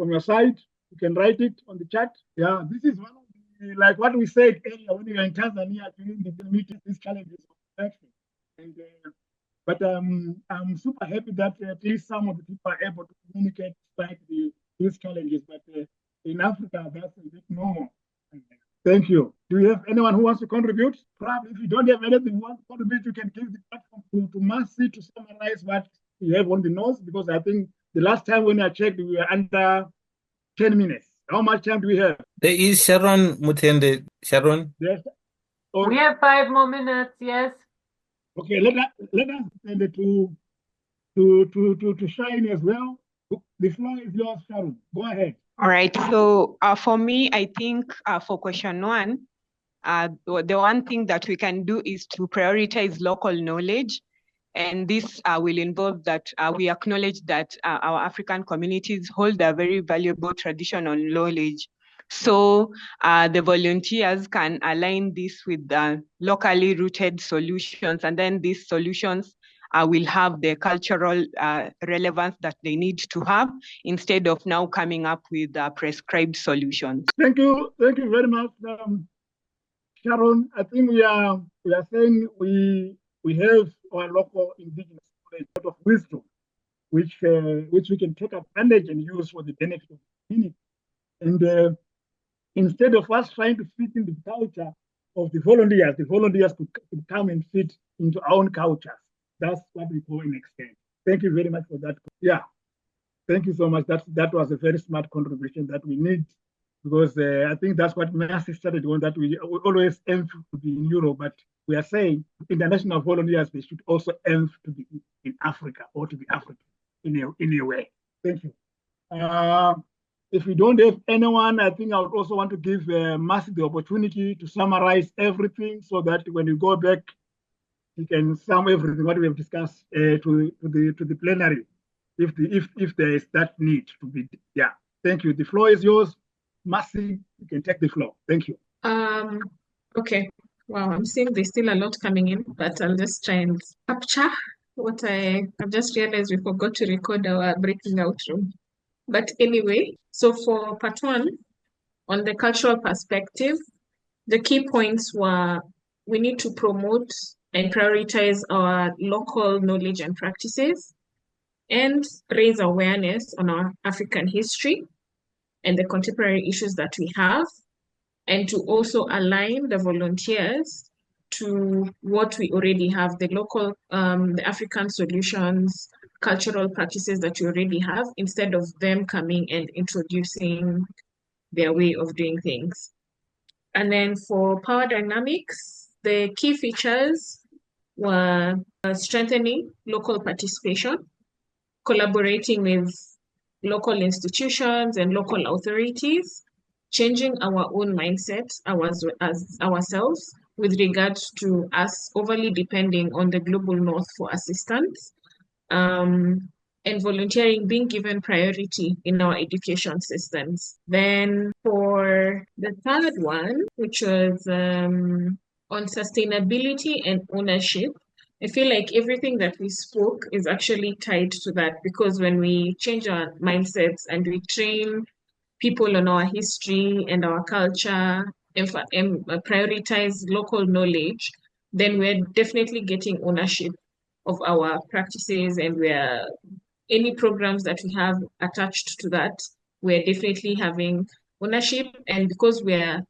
your side. You can write it on the chat. Yeah, this is one of the, like what we said earlier when we were in Tanzania during the meeting, these challenges of action. And, but I'm super happy that at least some of the people are able to communicate despite these challenges. But in Africa, that's a bit normal. Thank you. Do you have anyone who wants to contribute? Probably if you don't have anything you want to contribute, you can give the platform to Mercy to summarize what we have on the notes, because I think the last time when I checked, we were under 10 minutes. How much time do we have? There is Sharon Mutende. Sharon? Yes. We have 5 more minutes, yes. Okay, let us send it to Shine as well. The floor is yours, Sharon. Go ahead. All right. So for me, I think for question 1, the one thing that we can do is to prioritize local knowledge. And this will involve that we acknowledge that our African communities hold a very valuable tradition on knowledge. So the volunteers can align this with the locally rooted solutions, and then these solutions will have the cultural relevance that they need to have, instead of now coming up with prescribed solutions. Thank you very much, Sharon. I think we are saying we have our local indigenous knowledge, a lot of wisdom, which we can take advantage and use for the benefit of the community. And instead of us trying to fit in the culture of the volunteers could come and fit into our own cultures. That's what we call an exchange. Thank you very much for that. Yeah, thank you so much. That was a very smart contribution that we need, because I think that's what Mercy started on, that we always aim to be in Europe, but we are saying international volunteers, they should also aim to be in Africa, or to be African in a way. Thank you. If we don't have anyone, I think I would also want to give Mercy the opportunity to summarize everything, so that when you go back, you can sum everything what we have discussed to the plenary, if there is that need to be. Yeah, thank you. The floor is yours. Mercy, you can take the floor. Thank you. Okay. Wow, I'm seeing there's still a lot coming in, but I'll just try and capture what I've just realized we forgot to record our breaking out room. But anyway, so for part 1, on the cultural perspective, the key points were we need to promote and prioritize our local knowledge and practices, and raise awareness on our African history and the contemporary issues that we have, and to also align the volunteers to what we already have, the local, the African solutions, cultural practices that we already have, instead of them coming and introducing their way of doing things. And then for power dynamics, the key features were strengthening local participation, collaborating with local institutions and local authorities, changing our own mindset as ourselves with regards to us overly depending on the global north for assistance, and volunteering being given priority in our education systems. Then for the third one, which was on sustainability and ownership, I feel like everything that we spoke is actually tied to that, because when we change our mindsets and we train people on our history and our culture, prioritize local knowledge, then we're definitely getting ownership of our practices, and we're any programs that we have attached to that, we're definitely having ownership. And because we're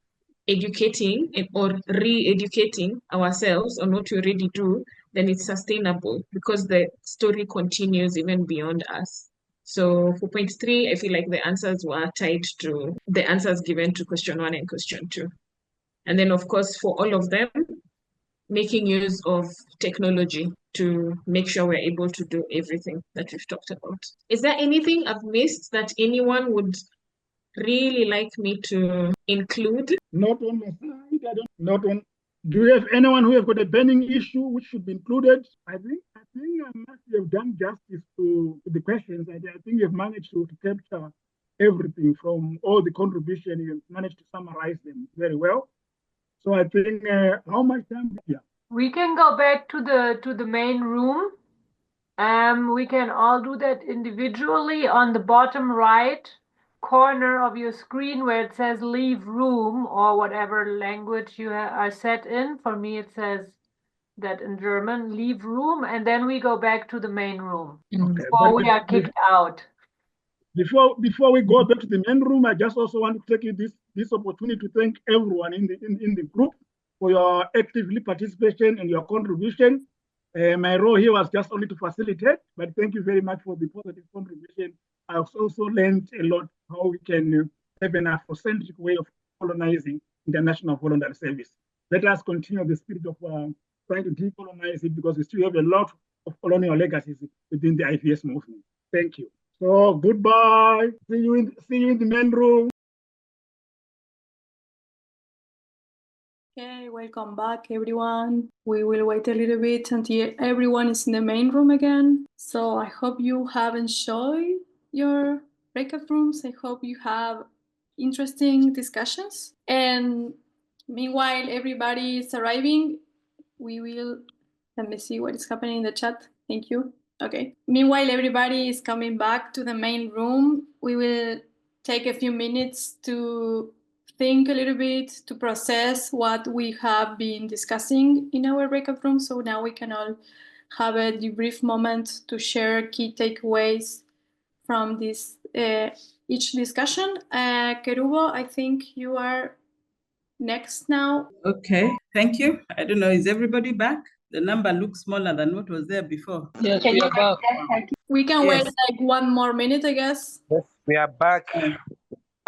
educating or re-educating ourselves on what we already do, then it's sustainable because the story continues even beyond us. So for point 3, I feel like the answers were tied to the answers given to question 1 and question 2. And then of course, for all of them, making use of technology to make sure we're able to do everything that we've talked about. Is there anything I've missed that anyone would really like me to include? Not on my side. Do you have anyone who have got a burning issue which should be included? I think I must have done justice to the questions. I think you've managed to capture everything from all the contribution. You've managed to summarize them very well. So I think how much time? Yeah. We can go back to the main room. We can all do that individually on the bottom right corner of your screen where it says leave room, or whatever language you are set in. For me, it says that in German, leave room, and then we go back to the main room before we are kicked out. Before we go back to the main room, I just also want to take this opportunity to thank everyone in the group for your actively participation and your contribution. My role here was just only to facilitate, but thank you very much for the positive contribution. I've also learned a lot how we can have an Afrocentric way of colonizing international voluntary service. Let us continue the spirit of trying to decolonize it, because we still have a lot of colonial legacies within the IVS movement. Thank you. So goodbye. See you in the main room. Okay, welcome back, everyone. We will wait a little bit until everyone is in the main room again. So I hope you have enjoyed your breakout rooms. I hope you have interesting discussions. And meanwhile, everybody is arriving. Let me see what is happening in the chat. Thank you. Okay. Meanwhile, everybody is coming back to the main room. We will take a few minutes to think a little bit, to process what we have been discussing in our breakout room. So now we can all have a debrief moment to share key takeaways from this each discussion. Kerubo, I think you are next now. Okay, thank you. I don't know, is everybody back? The number looks smaller than what was there before. Yes, we are back. We can wait like 1 more minute, I guess. Yes, we are back.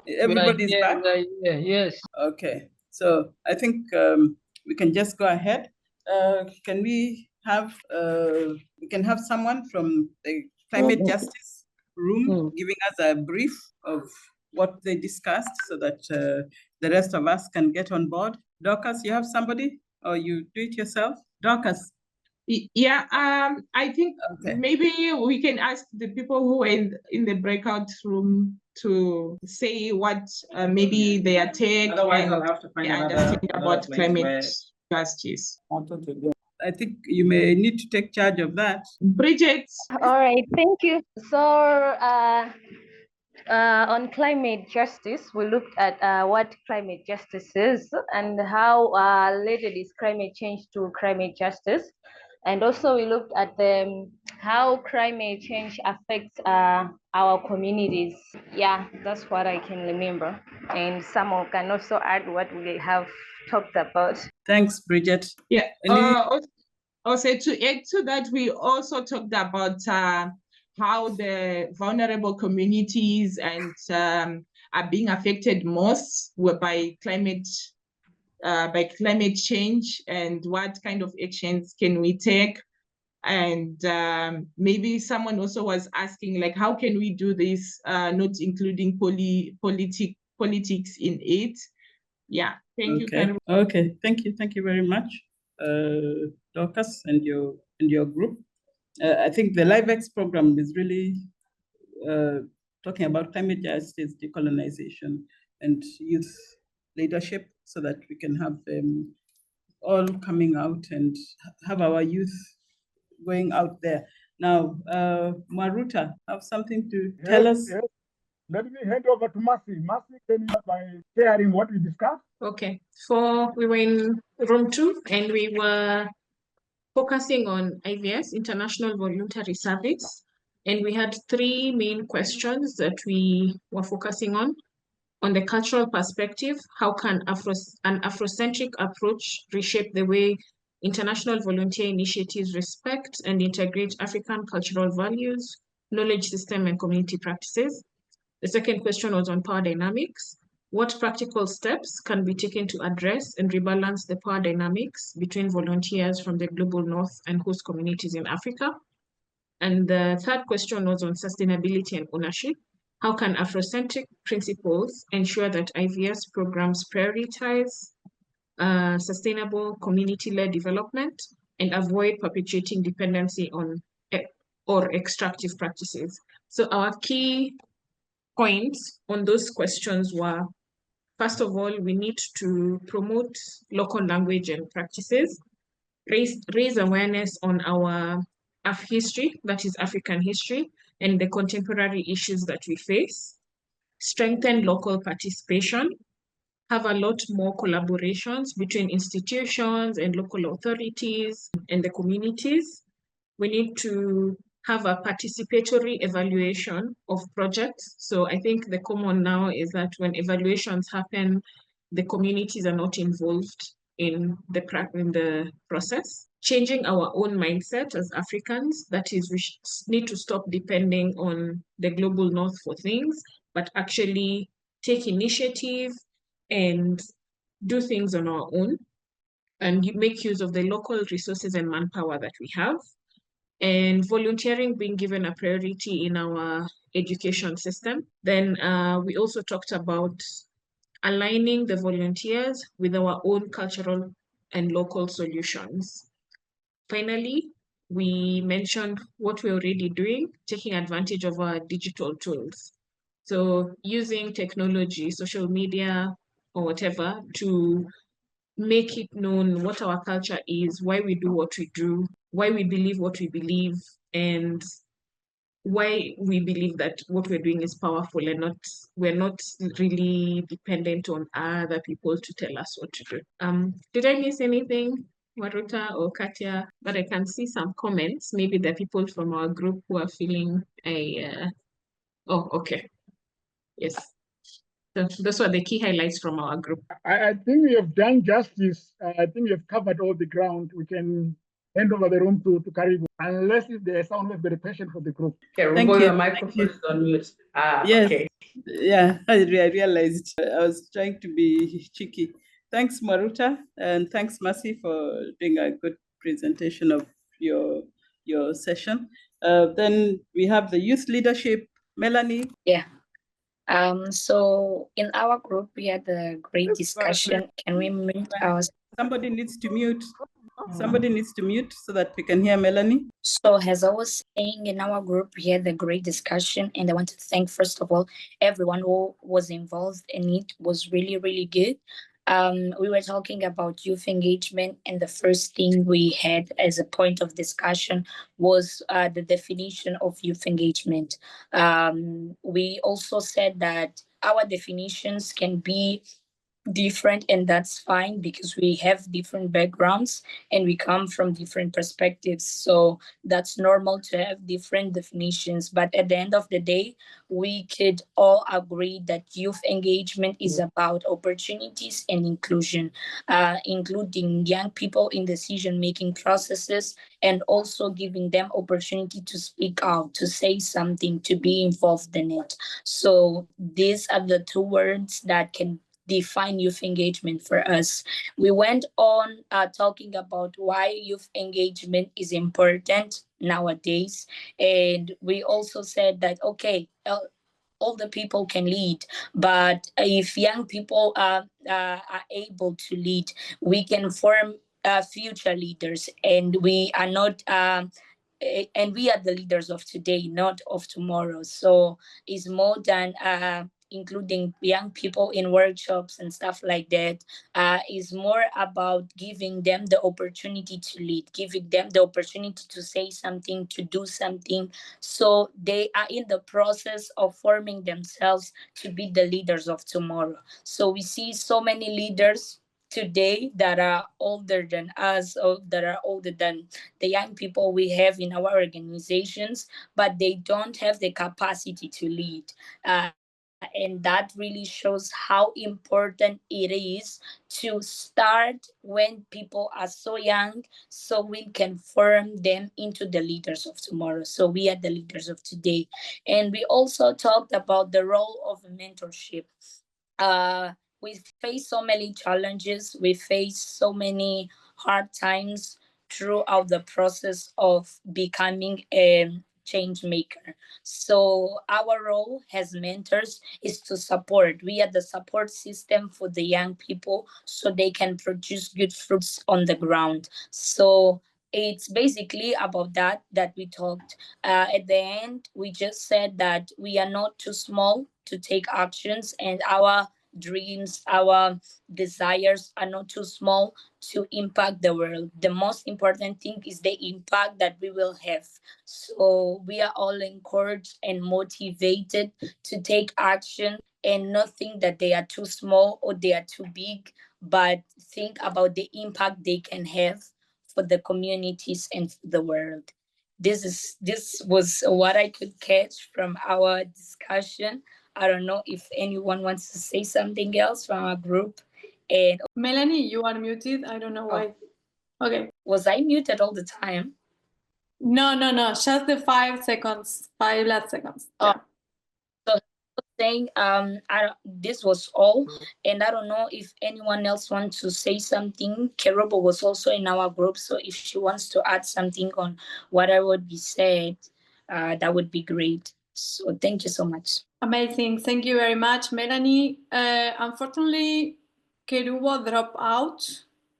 Everybody's back? Yes. Okay, so I think we can just go ahead. Can we have someone from the climate justice room giving us a brief of what they discussed so that the rest of us can get on board? Dorcas, you have somebody, or you do it yourself? Dorcas. Yeah, I think maybe we can ask the people who are in the breakout room to say what maybe their take and understanding about climate justice. I think you may need to take charge of that. Bridget. All right, thank you. So on climate justice, we looked at what climate justice is and how related is climate change to climate justice. And also we looked at how climate change affects our communities. Yeah, that's what I can remember. And someone can also add what we have talked about. Thanks, Bridget. Yeah. Also to add to that, we also talked about how the vulnerable communities and are being affected most by climate by climate change, and what kind of actions can we take? And maybe someone also was asking, like, how can we do this, not including politics in it? Yeah, thank you. Okay, thank you very much, Dorcas and your group. I think the LiveX program is really talking about climate justice, decolonization, and youth leadership, so that we can have them all coming out and have our youth going out there. Now, Maruta, have something to tell us? Yes. Let me hand over to Mercy. Mercy, can you start by sharing what we discussed? Okay, we were in room 2 and we were focusing on IVS, International Voluntary Service. And we had 3 main questions that we were focusing on. On the cultural perspective, how can an Afrocentric approach reshape the way international volunteer initiatives respect and integrate African cultural values, knowledge system, and community practices? The second question was on power dynamics. What practical steps can be taken to address and rebalance the power dynamics between volunteers from the global north and host communities in Africa? And the third question was on sustainability and ownership. How can Afrocentric principles ensure that IVS programs prioritize sustainable community-led development and avoid perpetuating dependency on or extractive practices? So our key points on those questions were, first of all, we need to promote local language and practices, raise awareness on our history, that is African history, and the contemporary issues that we face, strengthen local participation, have a lot more collaborations between institutions and local authorities and the communities. We need to have a participatory evaluation of projects. So I think the common now is that when evaluations happen, the communities are not involved in the process. Changing our own mindset as Africans, that is, we need to stop depending on the global north for things, but actually take initiative and do things on our own and make use of the local resources and manpower that we have. And volunteering being given a priority in our education system. Then we also talked about aligning the volunteers with our own cultural and local solutions. Finally, we mentioned what we're already doing, taking advantage of our digital tools. So using technology, social media, or whatever, to make it known what our culture is, why we do what we do, why we believe what we believe, and why we believe that what we're doing is powerful and we're not really dependent on other people to tell us what to do. Did I miss anything, Maruta or Katia? But I can see some comments. Maybe the people from our group who are feeling oh, okay. Yes. So those were the key highlights from our group. I think we have done justice. I think we have covered all the ground. We can hand over the room to Karibu, unless if there is someone very patient for the group. Okay, Rubo, your microphone is on mute. Yes. Okay. Yeah, I realized I was trying to be cheeky. Thanks, Maruta, and thanks, Mercy, for doing a good presentation of your session. Then we have the youth leadership, Melanie. Yeah. So in our group, we had a great discussion. Can we mute ourselves? Somebody needs to mute. Somebody needs to mute so that we can hear Melanie. So as I was saying, in our group, we had a great discussion, and I want to thank, first of all, everyone who was involved in it. It was really, really good. We were talking about youth engagement, and the first thing we had as a point of discussion was the definition of youth engagement. We also said that our definitions can be different, and that's fine because we have different backgrounds and we come from different perspectives, so that's normal to have different definitions. But at the end of the day, we could all agree that youth engagement is about opportunities and inclusion, including young people in decision-making processes, and also giving them opportunity to speak out, to say something, to be involved in it. So these are the two words that can define youth engagement for us. We went on talking about why youth engagement is important nowadays. And we also said that, okay, older people can lead, but if young people are able to lead, we can form future leaders, and we are not and we are the leaders of today, not of tomorrow. So it's more than including young people in workshops and stuff like that. Is more about giving them the opportunity to lead, giving them the opportunity to say something, to do something. So they are in the process of forming themselves to be the leaders of tomorrow. So we see so many leaders today that are older than us, or that are older than the young people we have in our organizations, but they don't have the capacity to lead. And that really shows how important it is to start when people are so young, so we can form them into the leaders of tomorrow. So we are the leaders of today. And we also talked about the role of mentorship. We face so many challenges, we face so many hard times throughout the process of becoming a change maker. So our role as mentors is to support. We are the support system for the young people so they can produce good fruits on the ground. So it's basically about that we talked. At the end, we just said that we are not too small to take actions, and our dreams, our desires are not too small to impact the world. The most important thing is the impact that we will have. So we are all encouraged and motivated to take action and not think that they are too small or they are too big, but think about the impact they can have for the communities and for the world. This was what I could catch from our discussion. I don't know if anyone wants to say something else from our group. And Melanie, you are muted. I don't know why. Okay. Was I muted all the time? No. Just the 5 seconds, 5 last seconds. Yeah. So saying this was all, and I don't know if anyone else wants to say something. Kerobo was also in our group, so if she wants to add something on whatever would be said, that would be great. So thank you so much. Amazing. Thank you very much, Melanie. Unfortunately, Kerubo dropped out.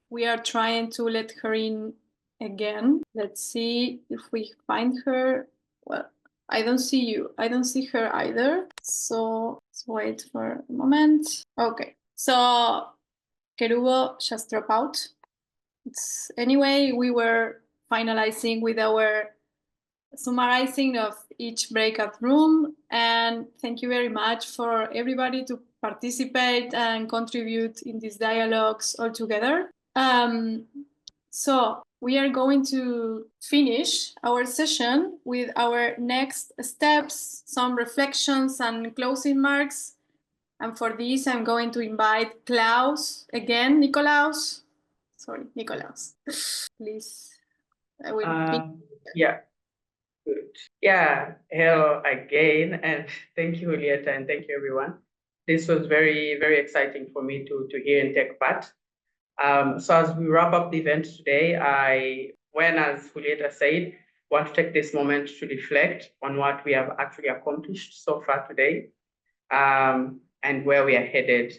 We are trying to let her in again. Let's see if we find her. Well, I don't see you. I don't see her either. So let's wait for a moment. Okay. So Kerubo just dropped out. Anyway, we were finalizing with our summarizing of each breakout room, and thank you very much for everybody to participate and contribute in these dialogues all together. So we are going to finish our session with our next steps, some reflections and closing marks. And for this, I'm going to invite Klaus again, Nicolaus. Sorry, Nicolaus. Please. I will yeah. Good. Yeah, hello again, and thank you, Julieta, and thank you, everyone. This was very, very exciting for me to hear and take part. So as we wrap up the event today, as Julieta said, want to take this moment to reflect on what we have actually accomplished so far today, and where we are headed.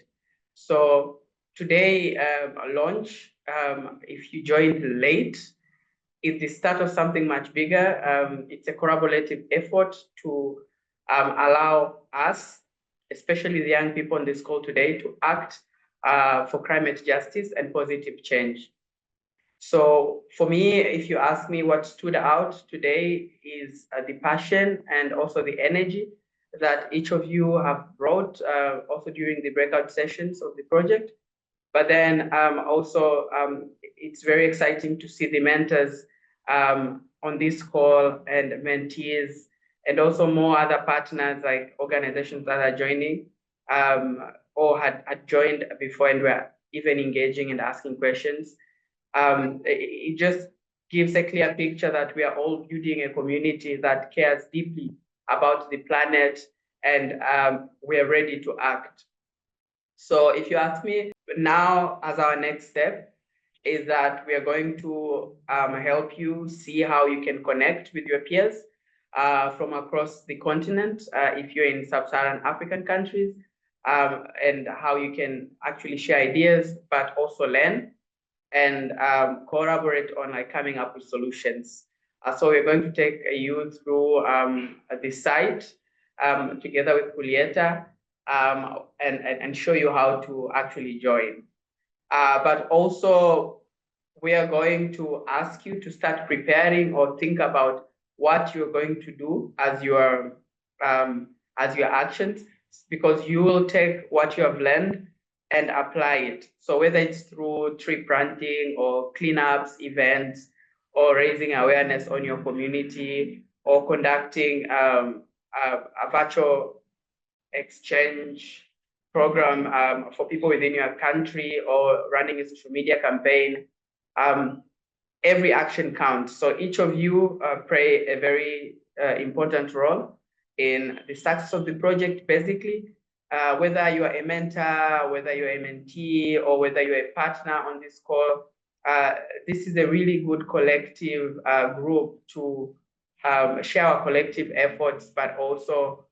So today, launch, if you joined late, is the start of something much bigger. It's a collaborative effort to allow us, especially the young people on this call today, to act for climate justice and positive change. So for me, if you ask me what stood out today is the passion and also the energy that each of you have brought also during the breakout sessions of the project. But then also it's very exciting to see the mentors on this call and mentees, and also more other partners like organizations that are joining or had joined before and were even engaging and asking questions. It just gives a clear picture that we are all building a community that cares deeply about the planet, and we are ready to act. So if you ask me now, as our next step, is that we are going to help you see how you can connect with your peers from across the continent, if you're in Sub-Saharan African countries, and how you can actually share ideas, but also learn and collaborate on like coming up with solutions. So we're going to take you through the site together with Julieta and show you how to actually join. But also, we are going to ask you to start preparing or think about what you're going to do as your actions, because you will take what you have learned and apply it. So whether it's through tree planting or cleanups, events, or raising awareness on your community, or conducting a virtual exchange program for people within your country, or running a social media campaign, every action counts. So each of you play a very important role in the success of the project, basically. Whether you are a mentor, whether you're a mentee, or whether you're a partner on this call, this is a really good collective group to share our collective efforts, but also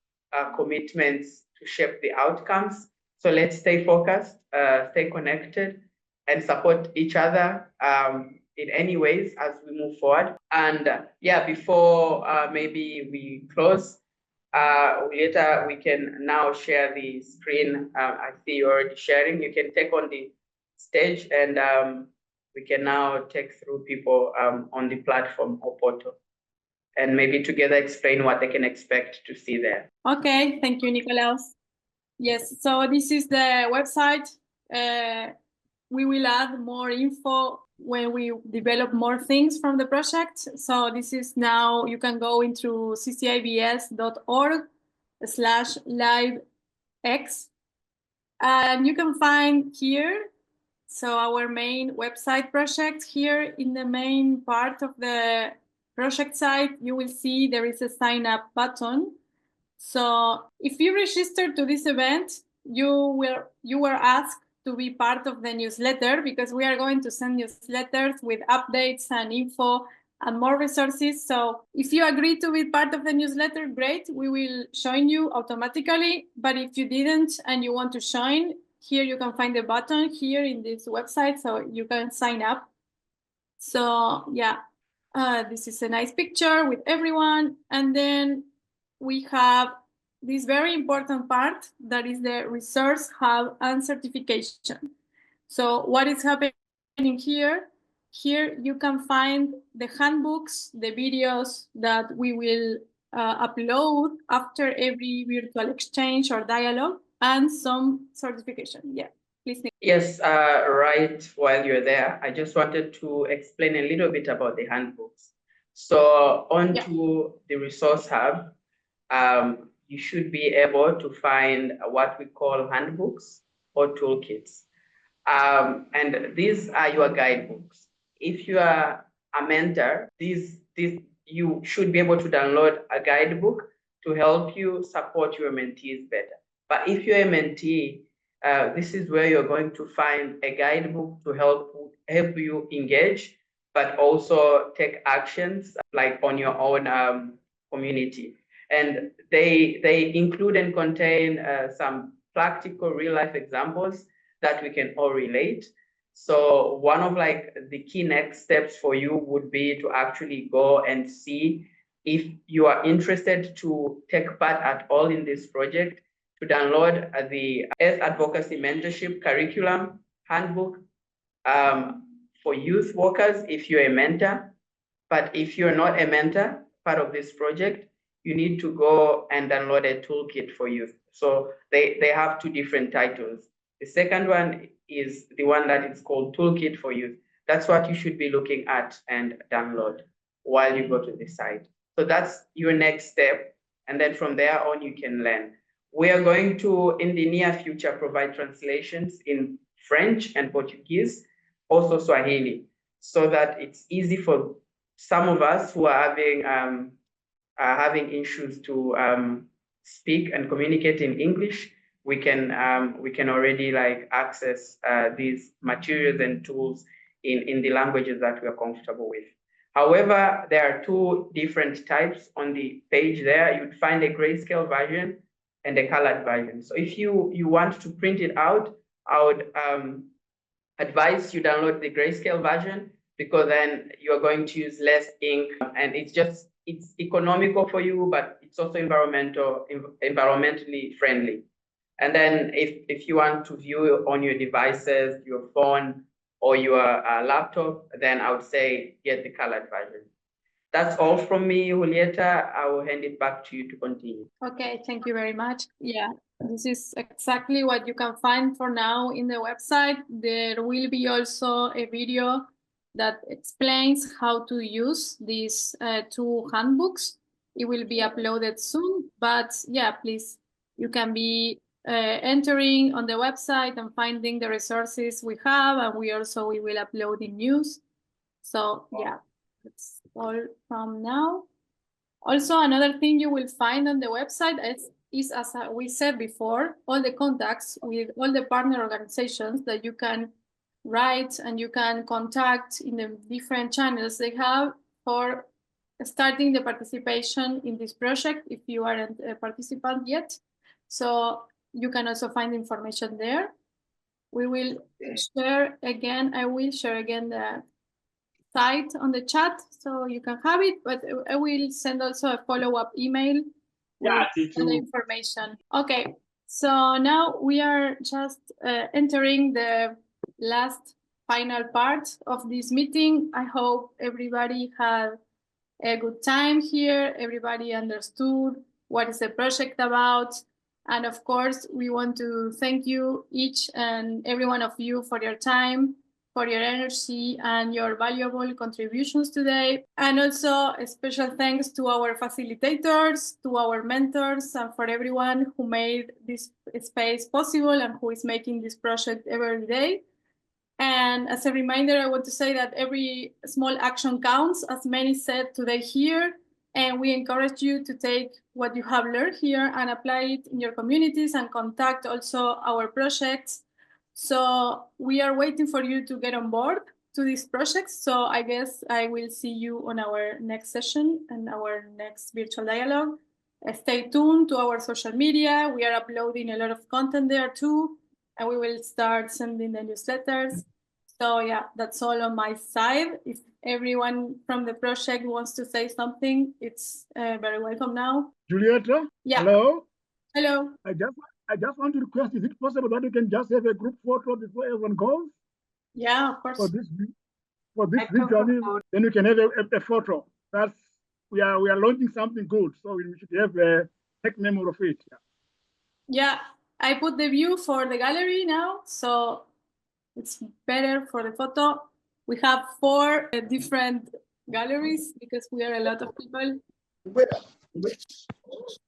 commitments to shape the outcomes. So let's stay focused, stay connected, and support each other in any ways as we move forward. And yeah, before maybe we close, later we can now share the screen. I see you're already sharing. You can take on the stage, and we can now take through people on the platform or portal, and maybe together explain what they can expect to see there. Okay, thank you, Nicholas. Yes, so this is the website. We will add more info when we develop more things from the project. So this is now, you can go into ccivs.org/livex, and you can find here, so our main website project. Here in the main part of the project site, you will see there is a sign up button. So if you register to this event, you were asked to be part of the newsletter, because we are going to send newsletters with updates and info and more resources. So if you agree to be part of the newsletter, great, we will join you automatically. But if you didn't and you want to join, here you can find the button here in this website, so you can sign up. So yeah, this is a nice picture with everyone. And then we have this very important part, that is the resource hub and certification. So what is happening here? Here you can find the handbooks, the videos that we will upload after every virtual exchange or dialogue, and some certification. Yeah, please. Yes, right. While you're there, I just wanted to explain a little bit about the handbooks. So onto the resource hub, you should be able to find what we call handbooks or toolkits. And these are your guidebooks. If you are a mentor, you should be able to download a guidebook to help you support your mentees better. But if you're a mentee, this is where you're going to find a guidebook to help you engage, but also take actions like on your own community. And they include and contain some practical real life examples that we can all relate. So one of like the key next steps for you would be to actually go and see if you are interested to take part at all in this project, to download the Earth Advocacy Mentorship Curriculum Handbook for youth workers if you're a mentor. But if you're not a mentor, part of this project, you need to go and download a toolkit for youth. So they have two different titles. The second one is the one that is called Toolkit for Youth. That's what you should be looking at and download while you go to the site. So that's your next step. And then from there on, you can learn. We are going to, in the near future, provide translations in French and Portuguese, also Swahili, so that it's easy for some of us who are having issues to speak and communicate in English, we can already like access these materials and tools in the languages that we are comfortable with. However, there are two different types on the page there. You'd find a grayscale version and a colored version. So if you want to print it out, I would advise you download the grayscale version, because then you're going to use less ink, and it's economical for you, but it's also environmentally friendly. And then if you want to view it on your devices, your phone or your laptop, then I would say get the colored version. That's all from me, Julieta. I will hand it back to you to continue. Okay, thank you very much. Yeah, this is exactly what you can find for now in the website. There will be also a video that explains how to use these two handbooks. It will be uploaded soon, but yeah, please, you can be entering on the website and finding the resources we have, and we will upload in news. So yeah, that's all from now. Also, another thing you will find on the website is, as we said before, all the contacts with all the partner organizations that you can write and you can contact in the different channels they have for starting the participation in this project if you aren't a participant yet. So you can also find information there. We will share again, I will share again the site on the chat so you can have it, but I will send also a follow-up email with all the information. Okay, so now we are just entering the last final part of this meeting. I hope everybody had a good time here. Everybody understood what is the project about. And of course, we want to thank you, each and every one of you, for your time, for your energy and your valuable contributions today. And also a special thanks to our facilitators, to our mentors, and for everyone who made this space possible and who is making this project every day. And as a reminder, I want to say that every small action counts, as many said today here, and we encourage you to take what you have learned here and apply it in your communities and contact also our projects. So we are waiting for you to get on board to these projects. So I guess I will see you on our next session and our next virtual dialogue. Stay tuned to our social media. We are uploading a lot of content there too, and we will start sending the newsletters. So yeah, that's all on my side. If everyone from the project wants to say something, it's very welcome now. Julieta? Yeah. Hello? Hello. I just want to request, is it possible that you can just have a group photo before everyone goes? Yeah, of course. For this video, then you can have a photo. We are launching something good, so we should have a take memory of it. Yeah, I put the view for the gallery now, so it's better for the photo. We have 4 different galleries because we are a lot of people.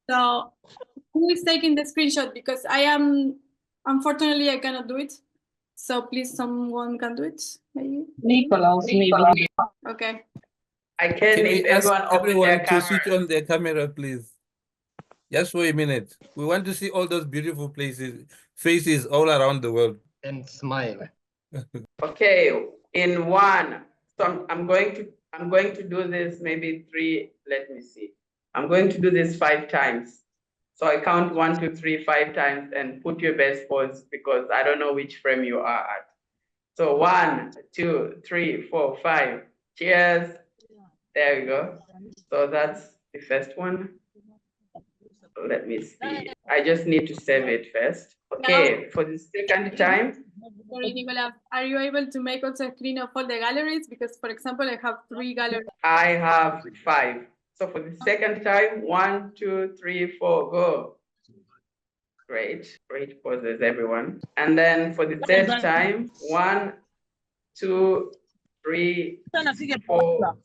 So who is taking the screenshot? Because unfortunately, I cannot do it. So please, someone can do it, maybe? Nicholas, maybe. Okay. I can we ask everyone to switch on their camera, please? Just for a minute. We want to see all those beautiful faces all around the world. And smile. Okay, in 1. So I'm going to do this maybe 3. Let me see. I'm going to do this 5 times. So I count 1, 2, 3, 5 times, and put your best pose because I don't know which frame you are at. So 1, 2, 3, 4, 5. Cheers. There you go. So that's the first one. Let me see. I just need to save it first. Okay, for the second time. Sorry, Nicola, are you able to make also a screen of all the galleries? Because, for example, I have 3 galleries. I have 5. So for the second time, 1, 2, 3, 4, go. Great poses, everyone. And then for the third time, 1, 2, 3, 4,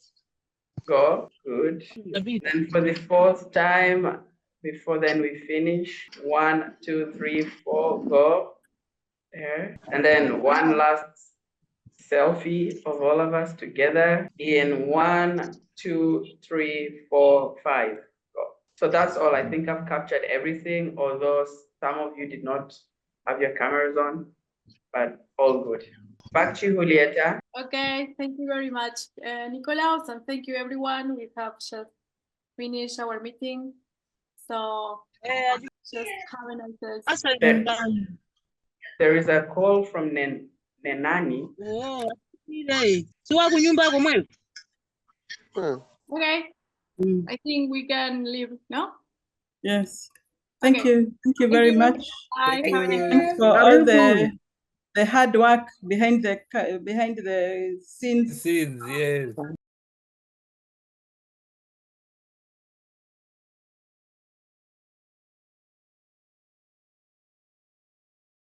go. Good. Then for the 4th time, before then we finish, 1, 2, 3, 4, go. There. And then one last selfie of all of us together in 1, 2, 3, 4, 5. Go. So that's all. I think I've captured everything, although some of you did not have your cameras on, but all good. Back to you, Julieta. Okay, thank you very much, Nicolaus, and thank you everyone. We have just finished our meeting, so just have a nice day. There is a call from Nenani. Okay, I think we can leave, no? Yes. Thank you. Thank you very much. Bye. Have a nice day. Thanks for all the hard work behind the scenes. Yes.